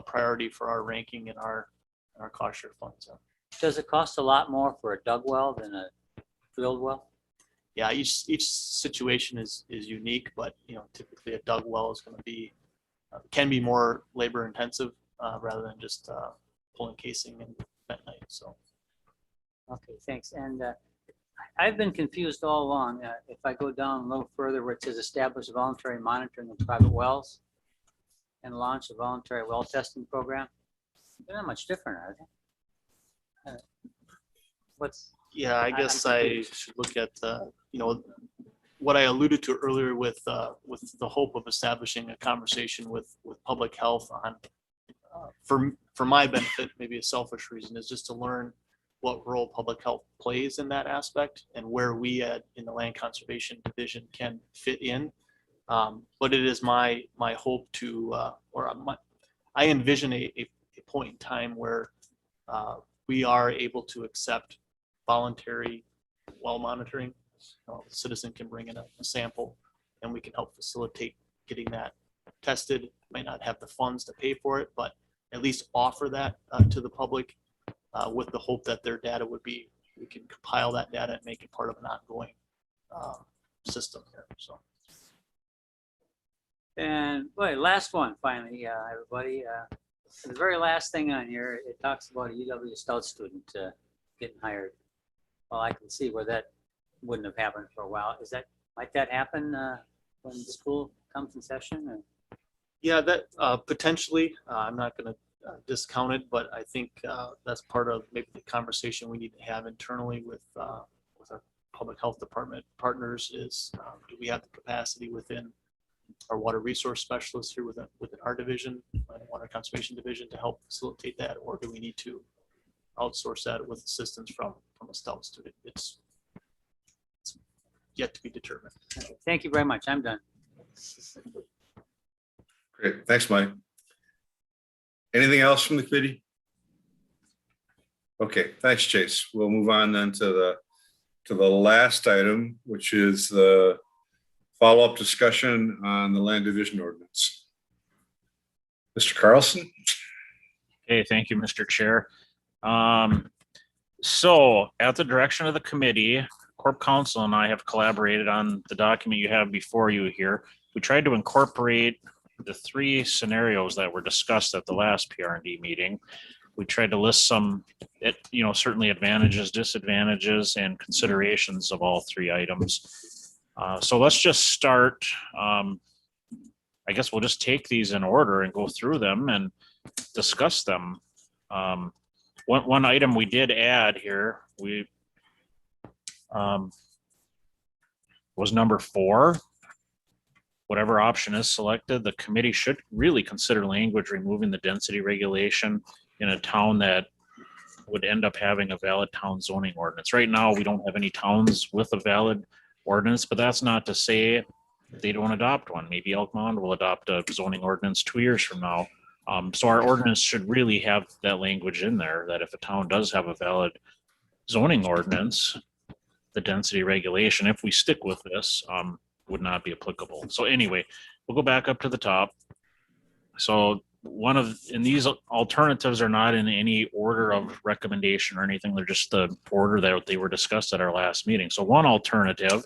priority for our ranking and our cost share funds. Does it cost a lot more for a dug well than a drilled well? Yeah, each situation is unique, but typically a dug well is going to be can be more labor intensive rather than just pulling casing and at night. So. Okay, thanks. And I've been confused all along. If I go down a little further where it says establish voluntary monitoring of private wells and launch a voluntary well testing program, they're not much different, are they? Yeah, I guess I should look at what I alluded to earlier with the hope of establishing a conversation with public health on for my benefit, maybe a selfish reason, is just to learn what role public health plays in that aspect and where we in the land conservation division can fit in. But it is my hope to, I envision a point in time where we are able to accept voluntary well monitoring. A citizen can bring in a sample and we can help facilitate getting that tested. Might not have the funds to pay for it, but at least offer that to the public with the hope that their data would be, we can compile that data and make it part of an ongoing system here. So. And boy, last one finally, everybody. The very last thing on here, it talks about a UW Stout student getting hired. Well, I can see where that wouldn't have happened for a while. Might that happen when the school comes in session? Or? Yeah, that potentially. I'm not going to discount it, but I think that's part of maybe the conversation we need to have internally with our public health department partners is do we have the capacity within our water resource specialists here within our division, water conservation division, to help facilitate that, or do we need to outsource that with assistance from a Stout student? It's yet to be determined. Thank you very much. I'm done. Great, thanks, Mike. Anything else from the committee? Okay, thanks, Chase. We'll move on then to the last item, which is the follow-up discussion on the land division ordinance. Mr. Carlson? Okay, thank you, Mr. Chair. So at the direction of the committee, Corp Council and I have collaborated on the document you have before you here. We tried to incorporate the 3 scenarios that were discussed at the last PR&D meeting. We tried to list some, certainly advantages, disadvantages, and considerations of all 3 items. So let's just start. I guess we'll just take these in order and go through them and discuss them. One item we did add here, was number 4. Whatever option is selected, the committee should really consider language removing the density regulation in a town that would end up having a valid town zoning ordinance. Right now, we don't have any towns with a valid ordinance, but that's not to say they don't adopt one. Maybe Elk Mound will adopt a zoning ordinance 2 years from now. So our ordinance should really have that language in there that if a town does have a valid zoning ordinance, the density regulation, if we stick with this, would not be applicable. So anyway, we'll go back up to the top. So and these alternatives are not in any order of recommendation or anything. They're just the order that they were discussed at our last meeting. So one alternative,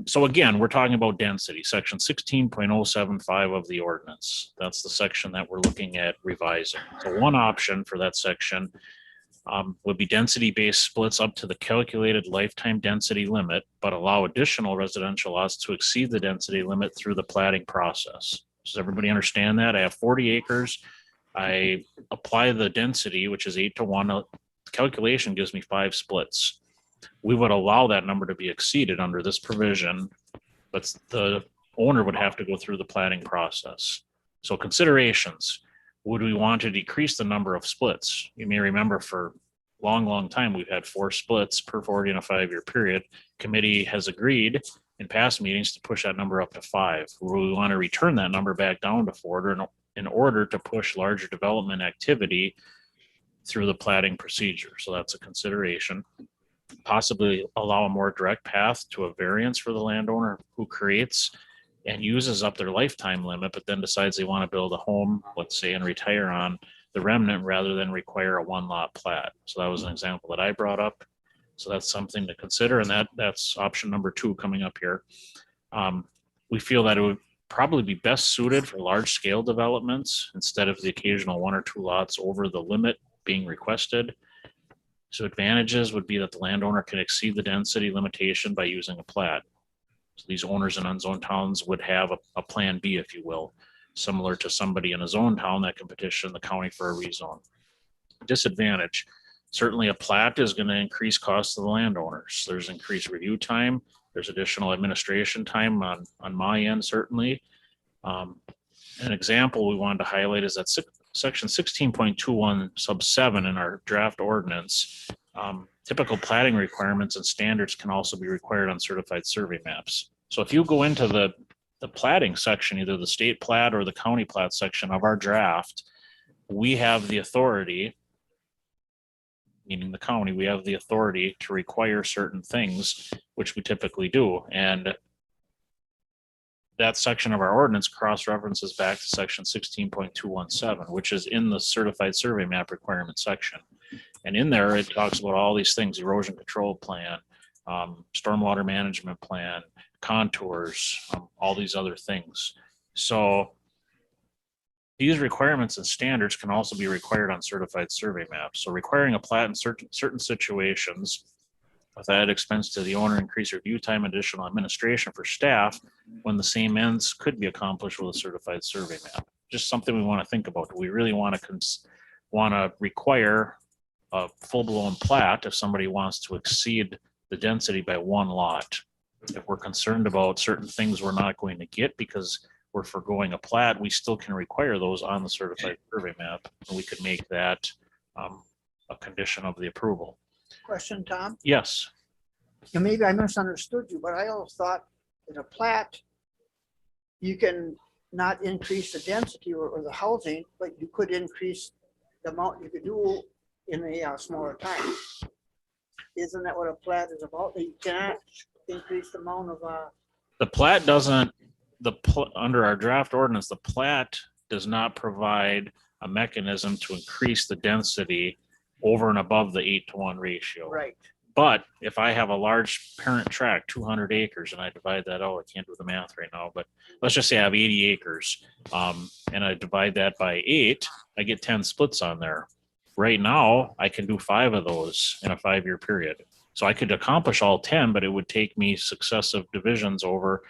so again, we're talking about density, section 16.075 of the ordinance. That's the section that we're looking at revising. So one option for that section would be density-based splits up to the calculated lifetime density limit, but allow additional residential lots to exceed the density limit through the platting process. Does everybody understand that? I have 40 acres. I apply the density, which is 8:1. The calculation gives me 5 splits. We would allow that number to be exceeded under this provision, but the owner would have to go through the platting process. So considerations. Would we want to decrease the number of splits? You may remember for a long time, we've had 4 splits per 40 in a 5-year period. Committee has agreed in past meetings to push that number up to 5. We want to return that number back down to 4 in order to push larger development activity through the platting procedure. So that's a consideration. Possibly allow a more direct path to a variance for the landowner who creates and uses up their lifetime limit, but then decides they want to build a home, let's say, and retire on the remnant rather than require a 1-lot plat. So that was an example that I brought up. So that's something to consider, and that's option number 2 coming up here. We feel that it would probably be best suited for large scale developments instead of the occasional 1 or 2 lots over the limit being requested. So advantages would be that the landowner can exceed the density limitation by using a plat. So these owners in unzoned towns would have a plan B, if you will, similar to somebody in a zoned town that can petition the county for a rezone. Disadvantage, certainly a plat is going to increase costs to the landowners. There's increased review time. There's additional administration time on my end, certainly. An example we wanted to highlight is that section 16.21 sub 7 in our draft ordinance. Typical platting requirements and standards can also be required on certified survey maps. So if you go into the platting section, either the state plat or the county plat section of our draft, we have the authority, meaning the county, we have the authority to require certain things, which we typically do. And that section of our ordinance cross-references back to section 16.217, which is in the certified survey map requirement section. And in there, it talks about all these things: erosion control plan, stormwater management plan, contours, all these other things. So these requirements and standards can also be required on certified survey maps. So requiring a plat in certain situations with added expense to the owner, increase review time, additional administration for staff, when the same ends could be accomplished with a certified survey map. Just something we want to think about. Do we really want to require a full-blown plat if somebody wants to exceed the density by 1 lot? If we're concerned about certain things we're not going to get because we're foregoing a plat, we still can require those on the certified survey map, and we could make that a condition of the approval. Question, Tom? Yes. and maybe I misunderstood you, but I always thought in a plat, you can not increase the density or the housing, but you could increase the amount you could do in a smaller time. Isn't that what a plat is about? That you cannot increase the amount of, The plat doesn't, under our draft ordinance, the plat does not provide a mechanism to increase the density over and above the 8:1 ratio. right. But if I have a large parent tract, 200 acres, and I divide that out, I can't do the math right now, but let's just say I have 80 acres, and I divide that by 8, I get 10 splits on there. Right now, I can do 5 of those in a 5-year period. So I could accomplish all 10, but it would take me successive divisions over,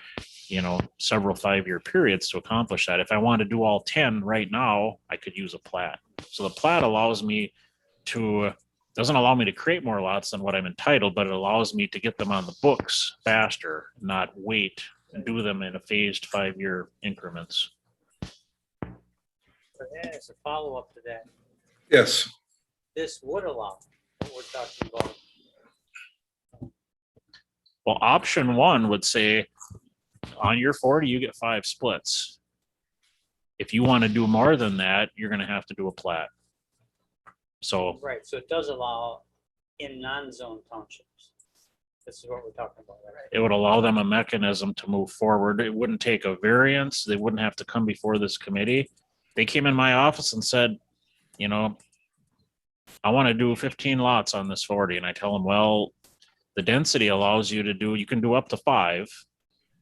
several 5-year periods to accomplish that. If I want to do all 10 right now, I could use a plat. So the plat allows me to, doesn't allow me to create more lots than what I'm entitled, but it allows me to get them on the books faster, not wait and do them in a phased 5-year increments. So as a follow-up to that, Yes, this would allow what we're talking about. Well, option 1 would say on your 40, you get 5 splits. If you want to do more than that, you're going to have to do a plat. So Right, so it does allow in non-zone townships. This is what we're talking about, right? it would allow them a mechanism to move forward. It wouldn't take a variance. They wouldn't have to come before this committee. They came in my office and said, I want to do 15 lots on this 40. And I tell them, well, the density allows you to do, you can do up to 5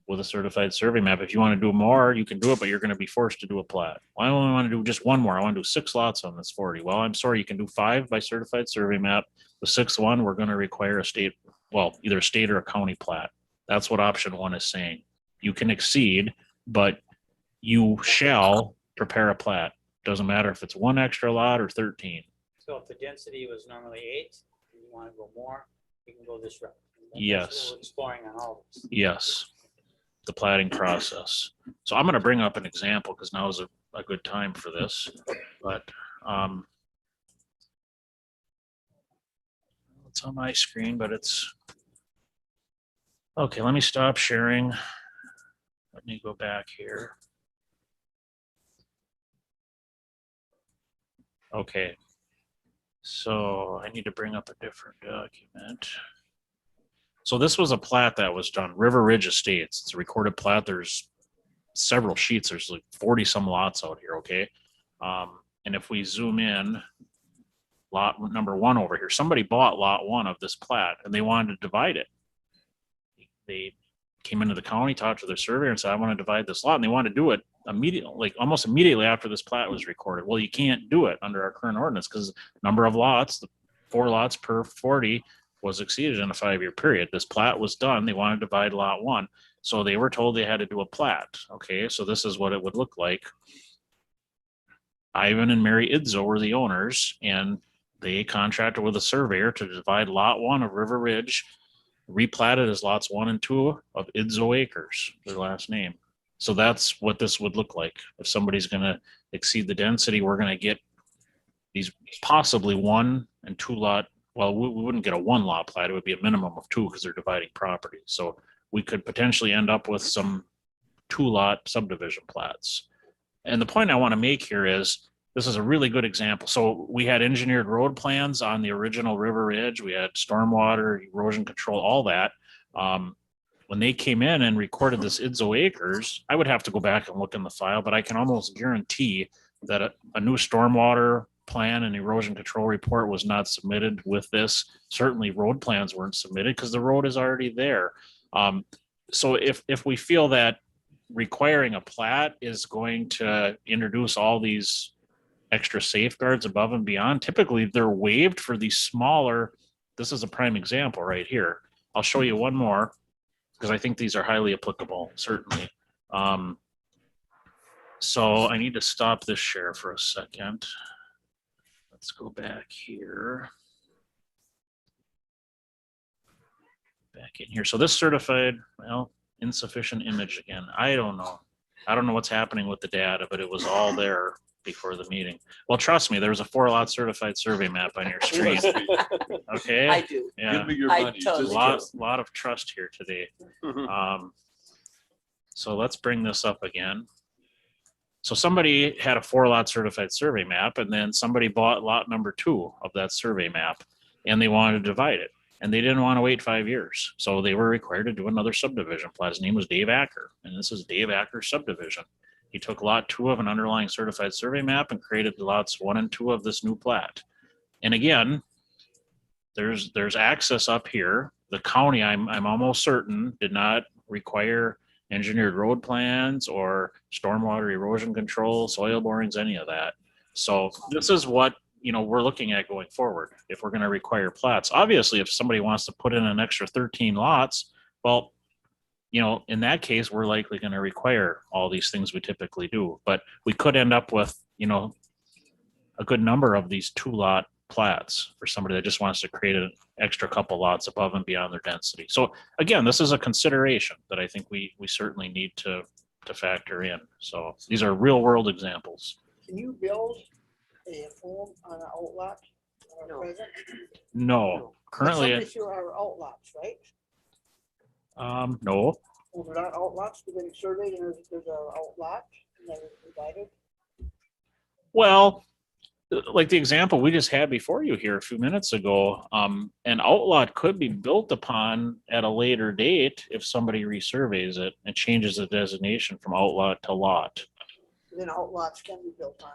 with a certified survey map. If you want to do more, you can do it, but you're going to be forced to do a plat. Well, I only want to do just one more. I want to do 6 lots on this 40. Well, I'm sorry, you can do 5 by certified survey map. The 6th one, we're going to require a state, well, either a state or a county plat. That's what option 1 is saying. You can exceed, but you shall prepare a plat. Doesn't matter if it's 1 extra lot or 13. So if the density was normally 8, and you want to go more, you can go this route. That's Yes. what we're exploring on all this. Yes, the platting process. So I'm going to bring up an example because now is a good time for this. But it's on my screen, but it's okay. Let me stop sharing. Let me go back here. Okay. So I need to bring up a different document. So this was a plat that was done, River Ridge Estates. It's a recorded plat. There's several sheets. There's like 40 some lots out here, okay? And if we zoom in, lot number 1 over here, somebody bought lot 1 of this plat and they wanted to divide it. They came into the county, talked to their surveyor and said, I want to divide this lot. And they want to do it immediately, like almost immediately after this plat was recorded. Well, you can't do it under our current ordinance because number of lots, the 4 lots per 40 was exceeded in a 5-year period. This plat was done. They wanted to divide lot 1. So they were told they had to do a plat. Okay, so this is what it would look like. Ivan and Mary Idzo were the owners, and they contracted with a surveyor to divide lot 1 of River Ridge, replatted as lots 1 and 2 of Idzo Acres, their last name. So that's what this would look like. If somebody's going to exceed the density, we're going to get these possibly 1 and 2 lot. Well, we wouldn't get a 1 lot plat. It would be a minimum of 2 because they're dividing property. So we could potentially end up with some 2 lot subdivision plats. And the point I want to make here is this is a really good example. So we had engineered road plans on the original River Ridge. We had stormwater, erosion control, all that. When they came in and recorded this Idzo Acres, I would have to go back and look in the file, but I can almost guarantee that a new stormwater plan and erosion control report was not submitted with this. Certainly road plans weren't submitted because the road is already there. So if we feel that requiring a plat is going to introduce all these extra safeguards above and beyond, typically they're waived for these smaller. This is a prime example right here. I'll show you one more because I think these are highly applicable, certainly. So I need to stop this share for a second. Let's go back here. Back in here. So this certified, well, insufficient image again. I don't know. I don't know what's happening with the data, but it was all there before the meeting. Well, trust me, there's a 4-lot certified survey map on your screen. I Okay, do. yeah, Give me your I money. totally just- lot of trust here today. Mhm. So let's bring this up again. So somebody had a 4-lot certified survey map, and then somebody bought lot number 2 of that survey map, and they wanted to divide it, and they didn't want to wait 5 years. So they were required to do another subdivision plat. His name was Dave Acker, and this is Dave Acker subdivision. He took lot 2 of an underlying certified survey map and created lots 1 and 2 of this new plat. And again, there's access up here. The county, I'm almost certain, did not require engineered road plans or stormwater erosion control, soil borings, any of that. So this is what, we're looking at going forward. If we're going to require plats, obviously, if somebody wants to put in an extra 13 lots, well, in that case, we're likely going to require all these things we typically do, but we could end up with, a good number of these 2-lot plats for somebody that just wants to create an extra couple lots above and beyond their density. So again, this is a consideration that I think we certainly need to factor in. So these are real world examples. Can you build a home on an outlot? No. Present? No, currently, Some issue are outlots, right? no. Well, they're not outlots, they've been surveyed and there's an outlot and then it's divided. Well, like the example we just had before you here a few minutes ago, an outlot could be built upon at a later date if somebody resurveys it and changes the designation from outlot to lot. Then outlots can be built on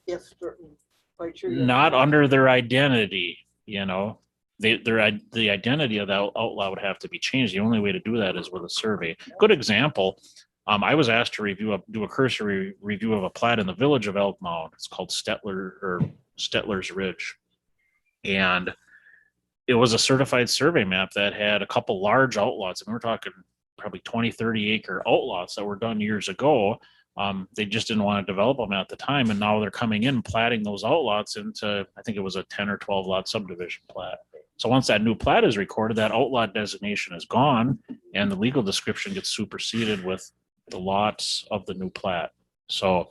if certain criteria. Not under their identity, the identity of the outlot would have to be changed. The only way to do that is with a survey. Good example. I was asked to do a cursory review of a plat in the village of Elk Mound. It's called Stetler's Ridge. And it was a certified survey map that had a couple large outlots. And we're talking probably 20, 30 acre outlots that were done years ago. They just didn't want to develop them at the time. And now they're coming in, platting those outlots into, I think it was a 10 or 12 lot subdivision plat. So once that new plat is recorded, that outlot designation is gone and the legal description gets superseded with the lots of the new plat. So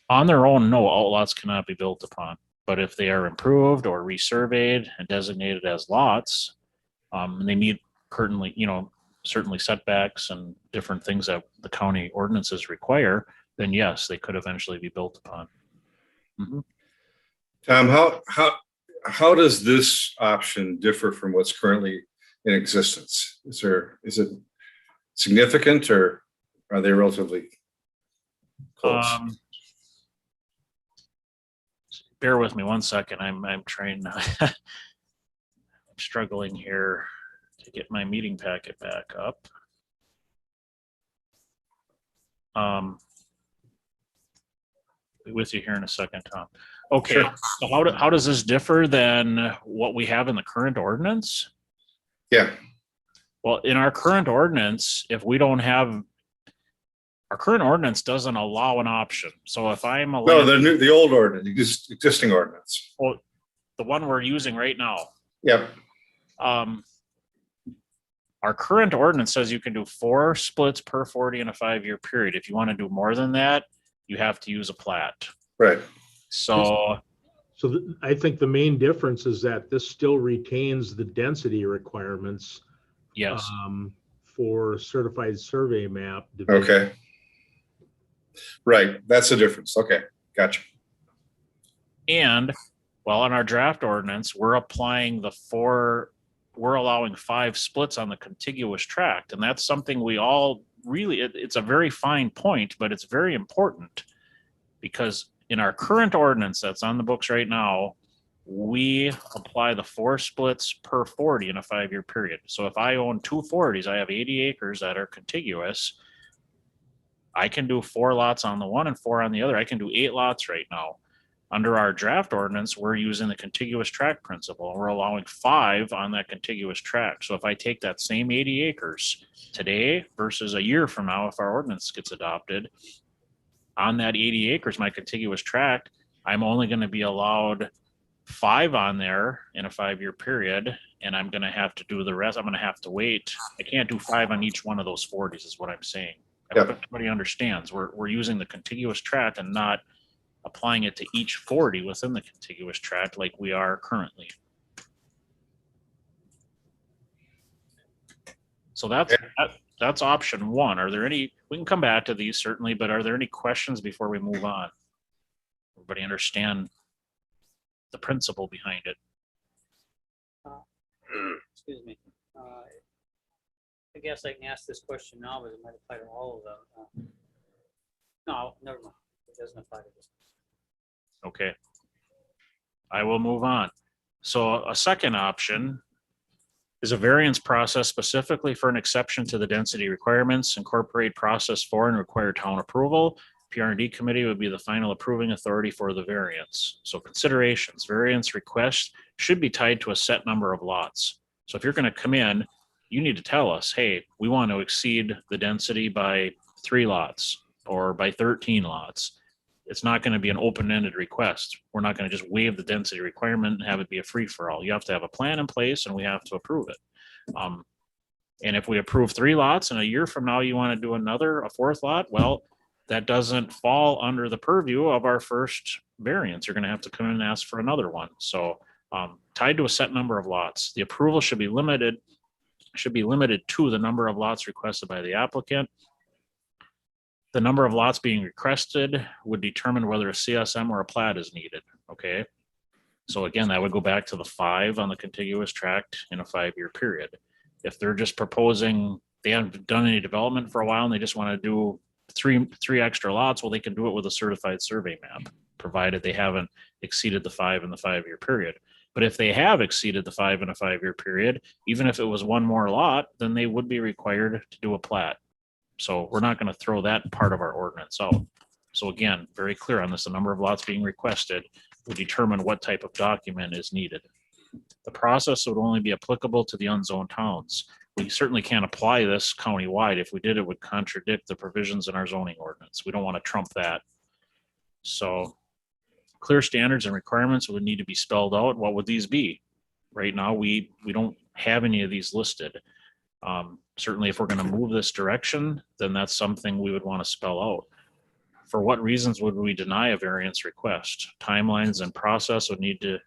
on their own, no, outlots cannot be built upon. But if they are improved or resurveyed and designated as lots, and they meet currently, certainly setbacks and different things that the county ordinances require, then yes, they could eventually be built upon. Mhm. Tom, how does this option differ from what's currently in existence? Is it significant or are they relatively close? Bear with me one second. I'm trying. I'm struggling here to get my meeting packet back up. Be with you here in a second, Tom. Okay, Sure. so how does this differ than what we have in the current ordinance? Yeah, Well, in our current ordinance, if we don't have, our current ordinance doesn't allow an option. So if I'm a no, the old ordinance, existing ordinance. the one we're using right now, Yep. our current ordinance says you can do 4 splits per 40 in a 5-year period. If you want to do more than that, you have to use a plat. Right. So I think the main difference is that this still retains the density requirements yes, for certified survey map. division. Okay. Right. That's the difference. Okay. Gotcha. and well, in our draft ordinance, we're allowing 5 splits on the contiguous tract. And that's something we all really, it's a very fine point, but it's very important because in our current ordinance that's on the books right now, we apply the 4 splits per 40 in a 5-year period. So if I own 2 40s, I have 80 acres that are contiguous. I can do 4 lots on the one and 4 on the other. I can do 8 lots right now. Under our draft ordinance, we're using the contiguous tract principle. We're allowing 5 on that contiguous tract. So if I take that same 80 acres today versus a year from now, if our ordinance gets adopted, on that 80 acres, my contiguous tract, I'm only going to be allowed 5 on there in a 5-year period, and I'm going to have to do the rest. I'm going to have to wait. I can't do 5 on each one of those 40s is what I'm saying. I hope everybody understands. We're using the contiguous tract and not applying it to each 40 within the contiguous tract like we are currently. So that's option one. Are there any, we can come back to these certainly, but are there any questions before we move on? Everybody understand the principle behind it? Excuse me. I guess I can ask this question now, but it might apply to all of them. No, never mind. It doesn't apply to this. Okay. I will move on. So a second option is a variance process specifically for an exception to the density requirements, incorporate process for and require town approval. PR&D committee would be the final approving authority for the variance. So considerations, variance requests should be tied to a set number of lots. So if you're going to come in, you need to tell us, hey, we want to exceed the density by 3 lots or by 13 lots. It's not going to be an open-ended request. We're not going to just waive the density requirement and have it be a free-for-all. You have to have a plan in place and we have to approve it. And if we approve 3 lots and a year from now you want to do a 4th lot, well, that doesn't fall under the purview of our first variance. You're going to have to come in and ask for another one. So tied to a set number of lots, the approval should be limited to the number of lots requested by the applicant. The number of lots being requested would determine whether a CSM or a plat is needed. Okay. So again, that would go back to the 5 on the contiguous tract in a 5-year period. If they're just proposing, they haven't done any development for a while and they just want to do three extra lots, well, they can do it with a certified survey map, provided they haven't exceeded the 5 in the 5-year period. But if they have exceeded the 5 in a 5-year period, even if it was 1 more lot, then they would be required to do a plat. So we're not going to throw that part of our ordinance out. So again, very clear on this, the number of lots being requested will determine what type of document is needed. The process would only be applicable to the unzoned towns. We certainly can't apply this countywide. If we did, it would contradict the provisions in our zoning ordinance. We don't want to trump that. So clear standards and requirements would need to be spelled out. What would these be? Right now, we don't have any of these listed. Certainly, if we're going to move this direction, then that's something we would want to spell out. For what reasons would we deny a variance request? Timelines and process would need to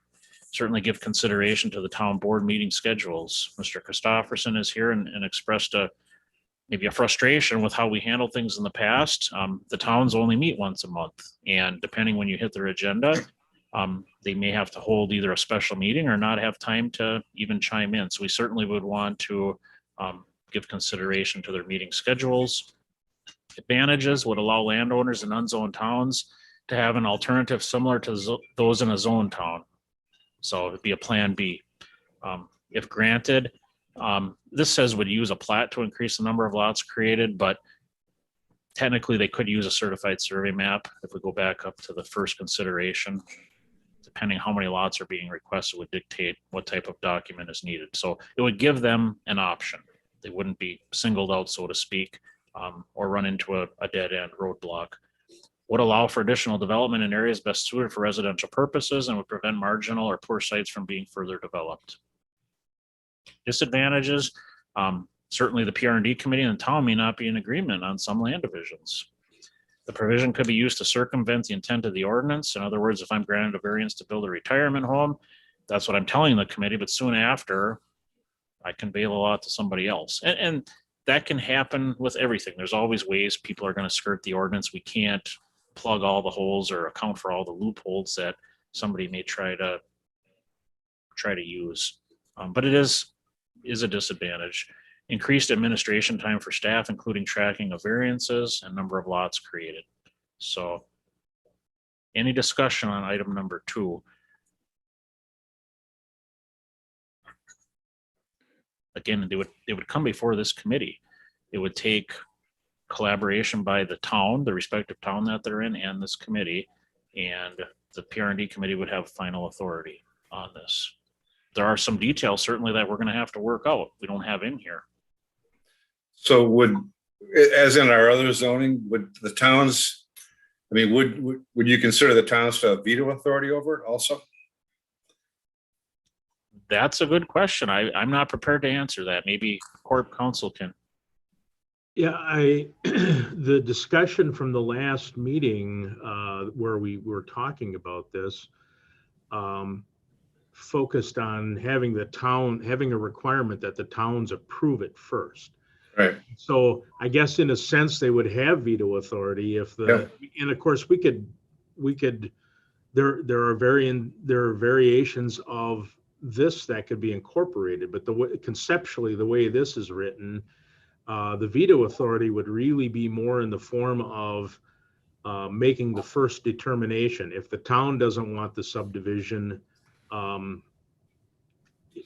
certainly give consideration to the town board meeting schedules. Mr. Christofferson is here and expressed maybe a frustration with how we handled things in the past. The towns only meet once a month, and depending when you hit their agenda, they may have to hold either a special meeting or not have time to even chime in. So we certainly would want to give consideration to their meeting schedules. Advantages would allow landowners in unzoned towns to have an alternative similar to those in a zoned town. So it'd be a plan B. If granted, this says would use a plat to increase the number of lots created, but technically they could use a certified survey map. If we go back up to the first consideration, depending how many lots are being requested would dictate what type of document is needed. So it would give them an option. They wouldn't be singled out, so to speak, or run into a dead end roadblock. Would allow for additional development in areas best suited for residential purposes and would prevent marginal or poor sites from being further developed. Disadvantages, certainly the PR&D committee and the town may not be in agreement on some land divisions. The provision could be used to circumvent the intent of the ordinance. In other words, if I'm granted a variance to build a retirement home, that's what I'm telling the committee, but soon after, I convey the lot to somebody else. And that can happen with everything. There's always ways people are going to skirt the ordinance. We can't plug all the holes or account for all the loopholes that somebody may try to use. But it is a disadvantage. Increased administration time for staff, including tracking of variances and number of lots created. So any discussion on item number 2? Again, they would come before this committee. It would take collaboration by the town, the respective town that they're in, and this committee, and the PR&D committee would have final authority on this. There are some details certainly that we're going to have to work out. We don't have in here. So would, as in our other zoning, would the towns, I mean, would you consider the towns to have veto authority over it also? That's a good question. I'm not prepared to answer that. Maybe Corp Council can. Yeah, the discussion from the last meeting, where we were talking about this, focused on having a requirement that the towns approve it first. Right. So I guess in a sense, they would have veto authority if and of course, there are variations of this that could be incorporated, but conceptually, the way this is written, the veto authority would really be more in the form of making the first determination. If the town doesn't want the subdivision,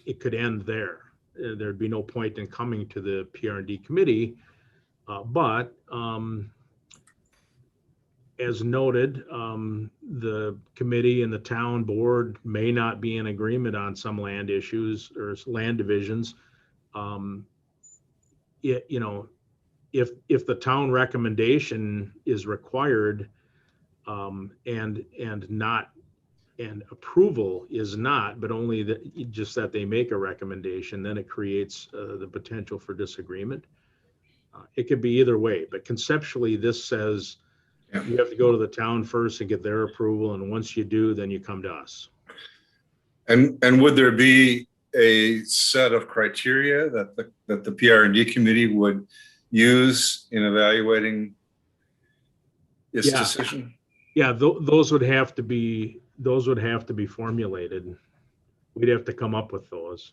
it could end there. There'd be no point in coming to the PR&D committee. But as noted, the committee and the town board may not be in agreement on some land issues or land divisions. If the town recommendation is required, and approval is not, but only just that they make a recommendation, then it creates the potential for disagreement. It could be either way, but conceptually, this says you have to go to the town first and get their approval, and once you do, then you come to us. And would there be a set of criteria that the PR&D committee would use in evaluating its decision? Yeah, those would have to be formulated. We'd have to come up with those.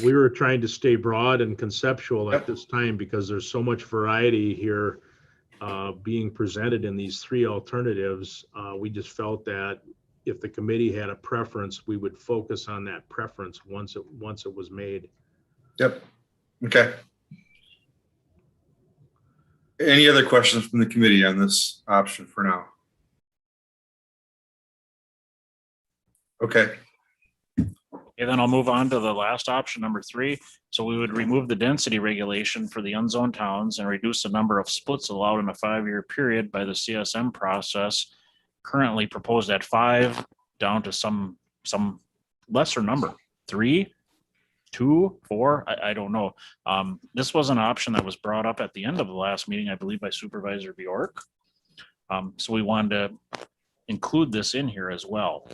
We were trying to stay broad and conceptual at this time because there's so much variety here being presented in these three alternatives. We just felt that if the committee had a preference, we would focus on that preference once it was made. Yep. Okay. Any other questions from the committee on this option for now? Okay. And then I'll move on to the last option, number 3. So we would remove the density regulation for the unzoned towns and reduce the number of splits allowed in a 5-year period by the CSM process, currently proposed at 5, down to some lesser number, 3, 2, 4, I don't know. This was an option that was brought up at the end of the last meeting, I believe, by Supervisor Bjork. So we wanted to include this in here as well.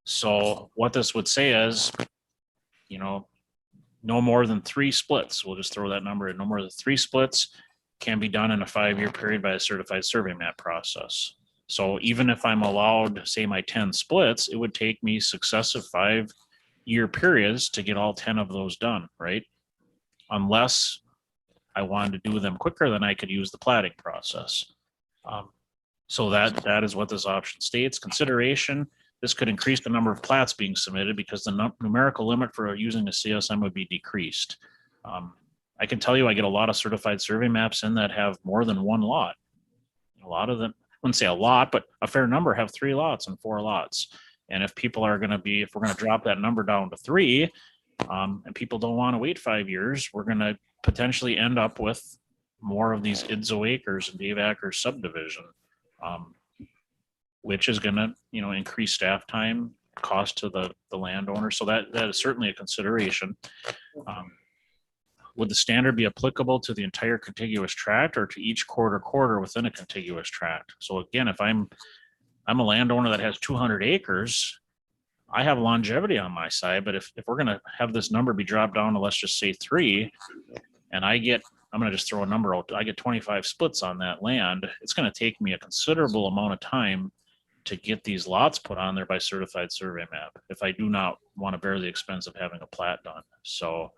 So what this would say is, no more than 3 splits. We'll just throw that number in. No more than 3 splits can be done in a 5-year period by a certified survey map process. So even if I'm allowed, say, my 10 splits, it would take me successive 5-year periods to get all 10 of those done, right? Unless I wanted to do them quicker, then I could use the platting process. So that is what this option states. Consideration: this could increase the number of plats being submitted because the numerical limit for using a CSM would be decreased. I can tell you I get a lot of certified survey maps in that have more than 1 lot. A lot of them, I wouldn't say a lot, but a fair number have 3 lots and 4 lots. And if people are going to if we're going to drop that number down to 3, and people don't want to wait 5 years, we're going to potentially end up with more of these Idzo acres and Dave Acker subdivision. Which is going to, increase staff time, cost to the landowner. So that is certainly a consideration. Would the standard be applicable to the entire contiguous tract or to each quarter within a contiguous tract? So again, if I'm a landowner that has 200 acres, I have longevity on my side, but if we're going to have this number be dropped down to, let's just say 3, and I'm going to just throw a number out, I get 25 splits on that land, it's going to take me a considerable amount of time to get these lots put on there by certified survey map if I do not want to bear the expense of having a plat done. So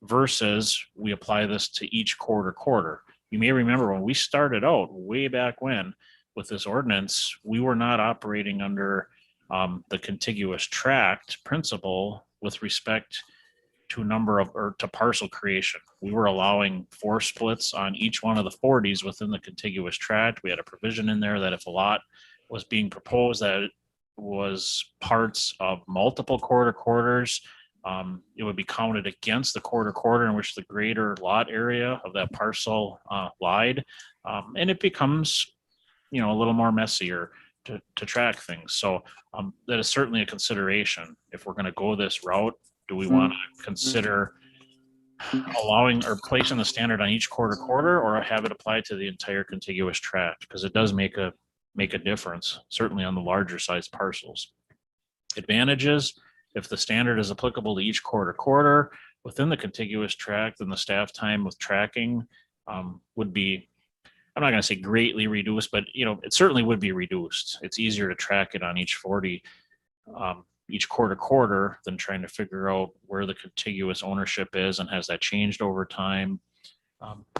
versus we apply this to each quarter. You may remember when we started out way back when with this ordinance, we were not operating under the contiguous tract principle with respect to to parcel creation. We were allowing 4 splits on each one of the 40s within the contiguous tract. We had a provision in there that if a lot was being proposed that it was parts of multiple quarters, it would be counted against the quarter in which the greater lot area of that parcel lied. And it becomes, a little more messier to track things. So that is certainly a consideration. If we're going to go this route, do we want to consider allowing or placing the standard on each quarter or have it applied to the entire contiguous tract, because it does make a difference, certainly on the larger sized parcels. Advantages, if the standard is applicable to each quarter within the contiguous tract, then the staff time with tracking would be, I'm not going to say greatly reduced, but it certainly would be reduced. It's easier to track it on each 40, each quarter than trying to figure out where the contiguous ownership is and has that changed over time,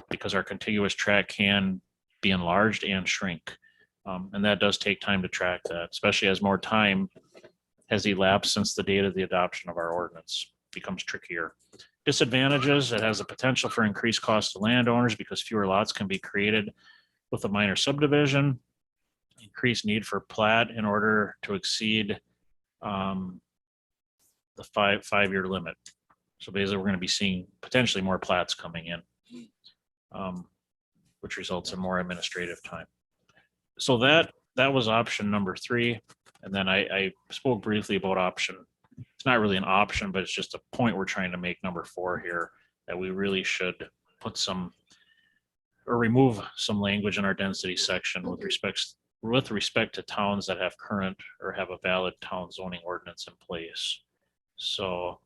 because our contiguous tract can be enlarged and shrink. And that does take time to track that, especially as more time has elapsed since the date of the adoption of our ordinance. Becomes trickier. Disadvantages, it has the potential for increased cost to landowners because fewer lots can be created with a minor subdivision. Increased need for plat in order to exceed the five-year limit. So basically, we're going to be seeing potentially more plats coming in, which results in more administrative time. So that was option number 3. And then I spoke briefly about option. It's not really an option, but it's just a point we're trying to make, number 4 here, that we really should put some or remove some language in our density section with respect to towns that have current or have a valid town zoning ordinance in place. So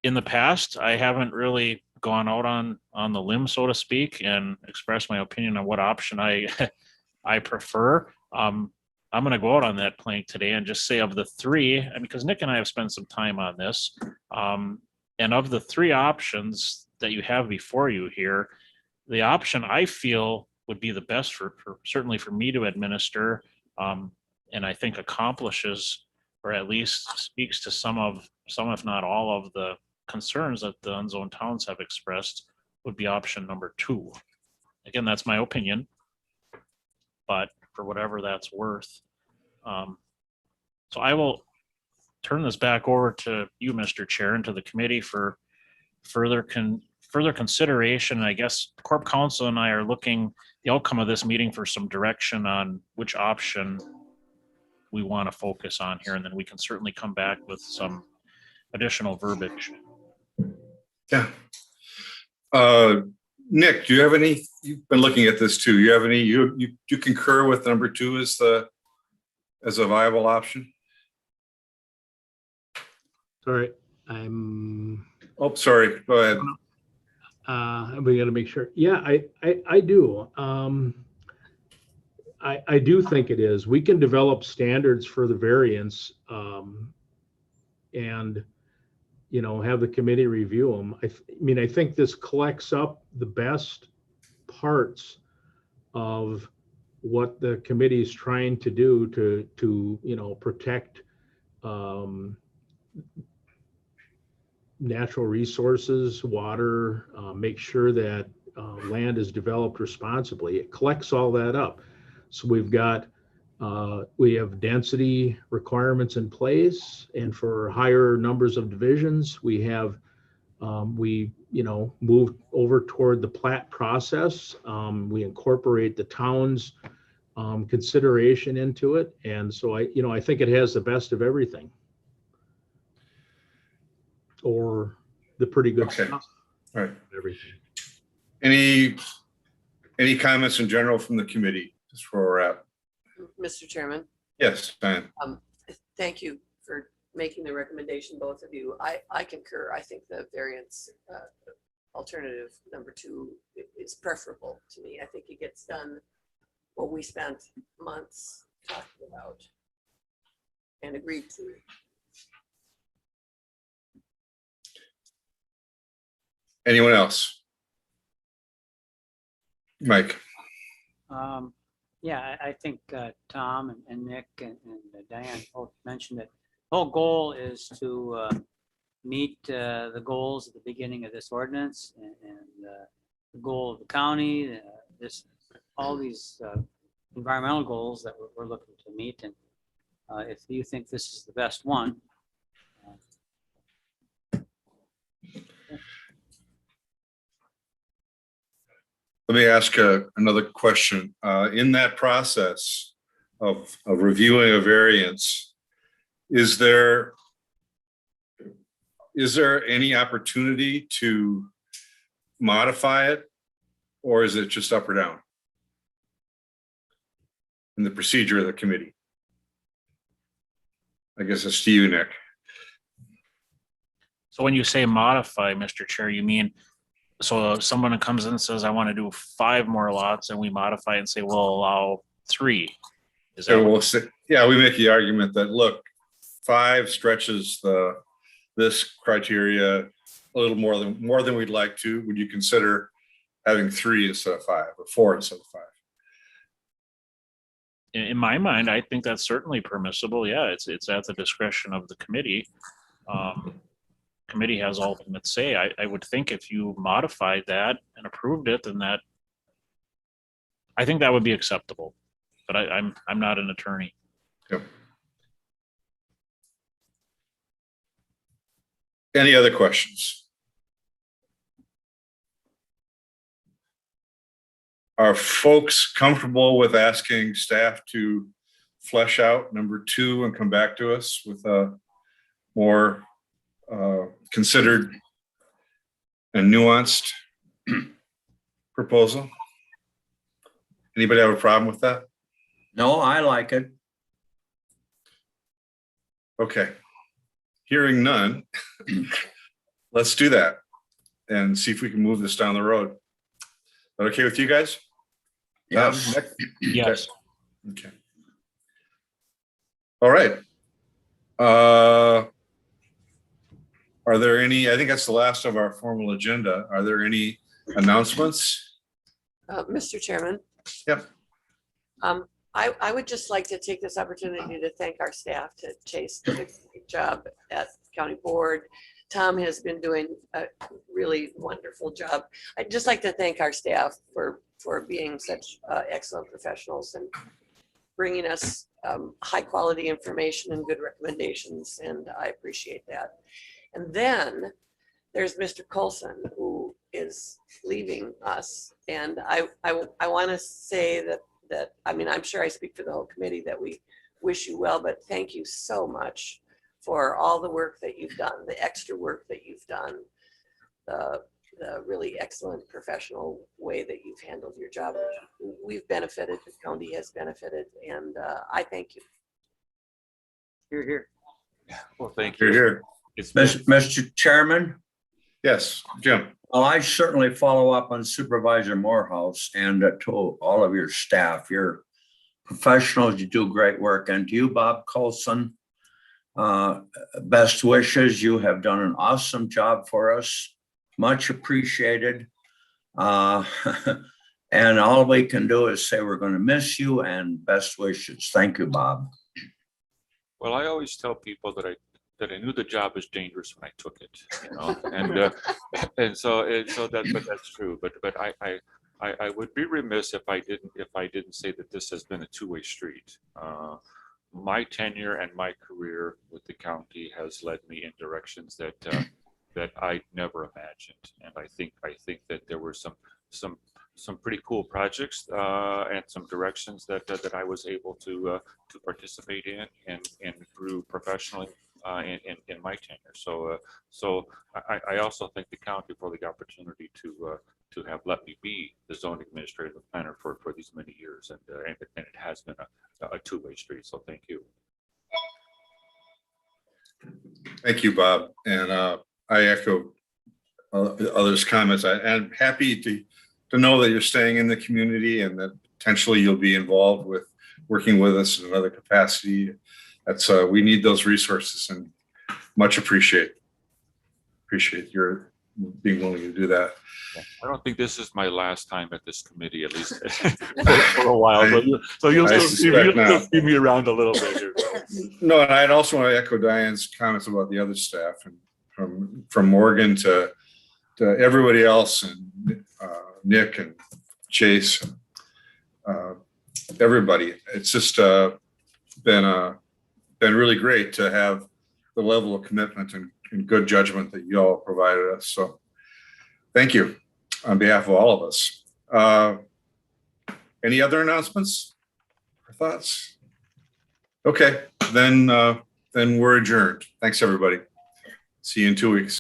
in the past, I haven't really gone out on the limb, so to speak, and expressed my opinion on what option I prefer. I'm going to go out on that plank today and just say of the 3, because Nick and I have spent some time on this, and of the 3 options that you have before you here, the option I feel would be the best for certainly for me to administer, and I think accomplishes, or at least speaks to some if not all of the concerns that the unzoned towns have expressed, would be option number 2. Again, that's my opinion, but for whatever that's worth. So I will turn this back over to you, Mr. Chair, and to the committee for further consideration. I guess Corp Council and I are looking the outcome of this meeting for some direction on which option we want to focus on here, and then we can certainly come back with some additional verbiage. Yeah. Nick, do you have any, you've been looking at this too. You have any, you concur with number 2 as a viable option? Sorry, I'm. Oh, sorry. Go ahead. We got to make sure. Yeah, I do. I do think it is. We can develop standards for the variance, and have the committee review them. I think this collects up the best parts of what the committee is trying to do to protect natural resources, water, make sure that land is developed responsibly. It collects all that up. So we have density requirements in place, and for higher numbers of divisions, we have moved over toward the plat process. We incorporate the town's consideration into it, and so I think it has the best of everything, or the pretty good stuff. All right. Everything. Any comments in general from the committee? That's where we're at. Mr. Chairman, Yes, Diane. thank you for making the recommendation, both of you. I concur. I think the variance alternative number 2 is preferable to me. I think it gets done what we spent months talking about and agreed to. Anyone else? Mike. Yeah, I think Tom and Nick and Diane both mentioned it. The whole goal is to meet the goals at the beginning of this ordinance and the goal of the county, all these environmental goals that we're looking to meet. And if you think this is the best one, Let me ask another question. In that process of reviewing a variance, is there is there any opportunity to modify it? Or is it just up or down? In the procedure of the committee? I guess it's to you, Nick. So when you say modify, Mr. Chair, you mean, so someone comes in and says, I want to do 5 more lots, and we modify and say, we'll allow 3. Is that So what- we'll say, yeah, we make the argument that, look, 5 stretches this criteria a little more than we'd like to. Would you consider having 3 instead of 5 or 4 instead of 5? in my mind, I think that's certainly permissible. Yeah, it's at the discretion of the committee. Committee has ultimate say. I would think if you modified that and approved it, then I think that would be acceptable. But I'm not an attorney. Yep. Any other questions? Are folks comfortable with asking staff to flesh out number 2 and come back to us with a more considered and nuanced proposal? Anybody have a problem with that? No, I like it. Okay. Hearing none, let's do that and see if we can move this down the road. Is that okay with you guys? Yes. Nick? Yes. Okay. All right. Are there any, I think that's the last of our formal agenda. Are there any announcements? Mr. Chairman? Yep. I would just like to take this opportunity to thank our staff. Chase did a great job at county board. Tom has been doing a really wonderful job. I'd just like to thank our staff for being such excellent professionals and bringing us high quality information and good recommendations, and I appreciate that. And then there's Mr. Coulson, who is leaving us, and I want to say that I mean, I'm sure I speak for the whole committee that we wish you well, but thank you so much for all the work that you've done, the extra work that you've done, the really excellent professional way that you've handled your job. We've benefited, the county has benefited, and I thank you. Hear, hear. Well, thank You're you. here. It's been, Mr. Chairman, Yes, Jim. well, I certainly follow up on Supervisor Morehouse and to all of your staff. You're professionals, you do great work. And to you, Bob Coulson, best wishes. You have done an awesome job for us. Much appreciated. And all we can do is say we're going to miss you and best wishes. Thank you, Bob. well, I always tell people that I knew the job was dangerous when I took it, you know, and so that's true. But I would be remiss if I didn't say that this has been a two-way street. My tenure and my career with the county has led me in directions that I never imagined, and I think that there were some pretty cool projects and some directions that I was able to participate in and grew professionally in my tenure. So I also thank the county for the opportunity to have let me be the zoning administrator, the planner for these many years, and it has been a two-way street. So thank you. Thank you, Bob. And I echo others' comments. I'm happy to know that you're staying in the community and that potentially you'll be involved with working with us in another capacity. That's we need those resources, and much appreciate your being willing to do that. I don't think this is my last time at this committee, at least for a while. So you'll I still suspect see me around a little bit here. No, and I'd also want to echo Diane's comments about the other staff, and from Morgan to everybody else, and Nick and Chase, everybody. It's just been really great to have the level of commitment and good judgment that you all provided us. So thank you on behalf of all of us. Any other announcements or thoughts? Okay, then we're adjourned. Thanks, everybody. See you in 2 weeks.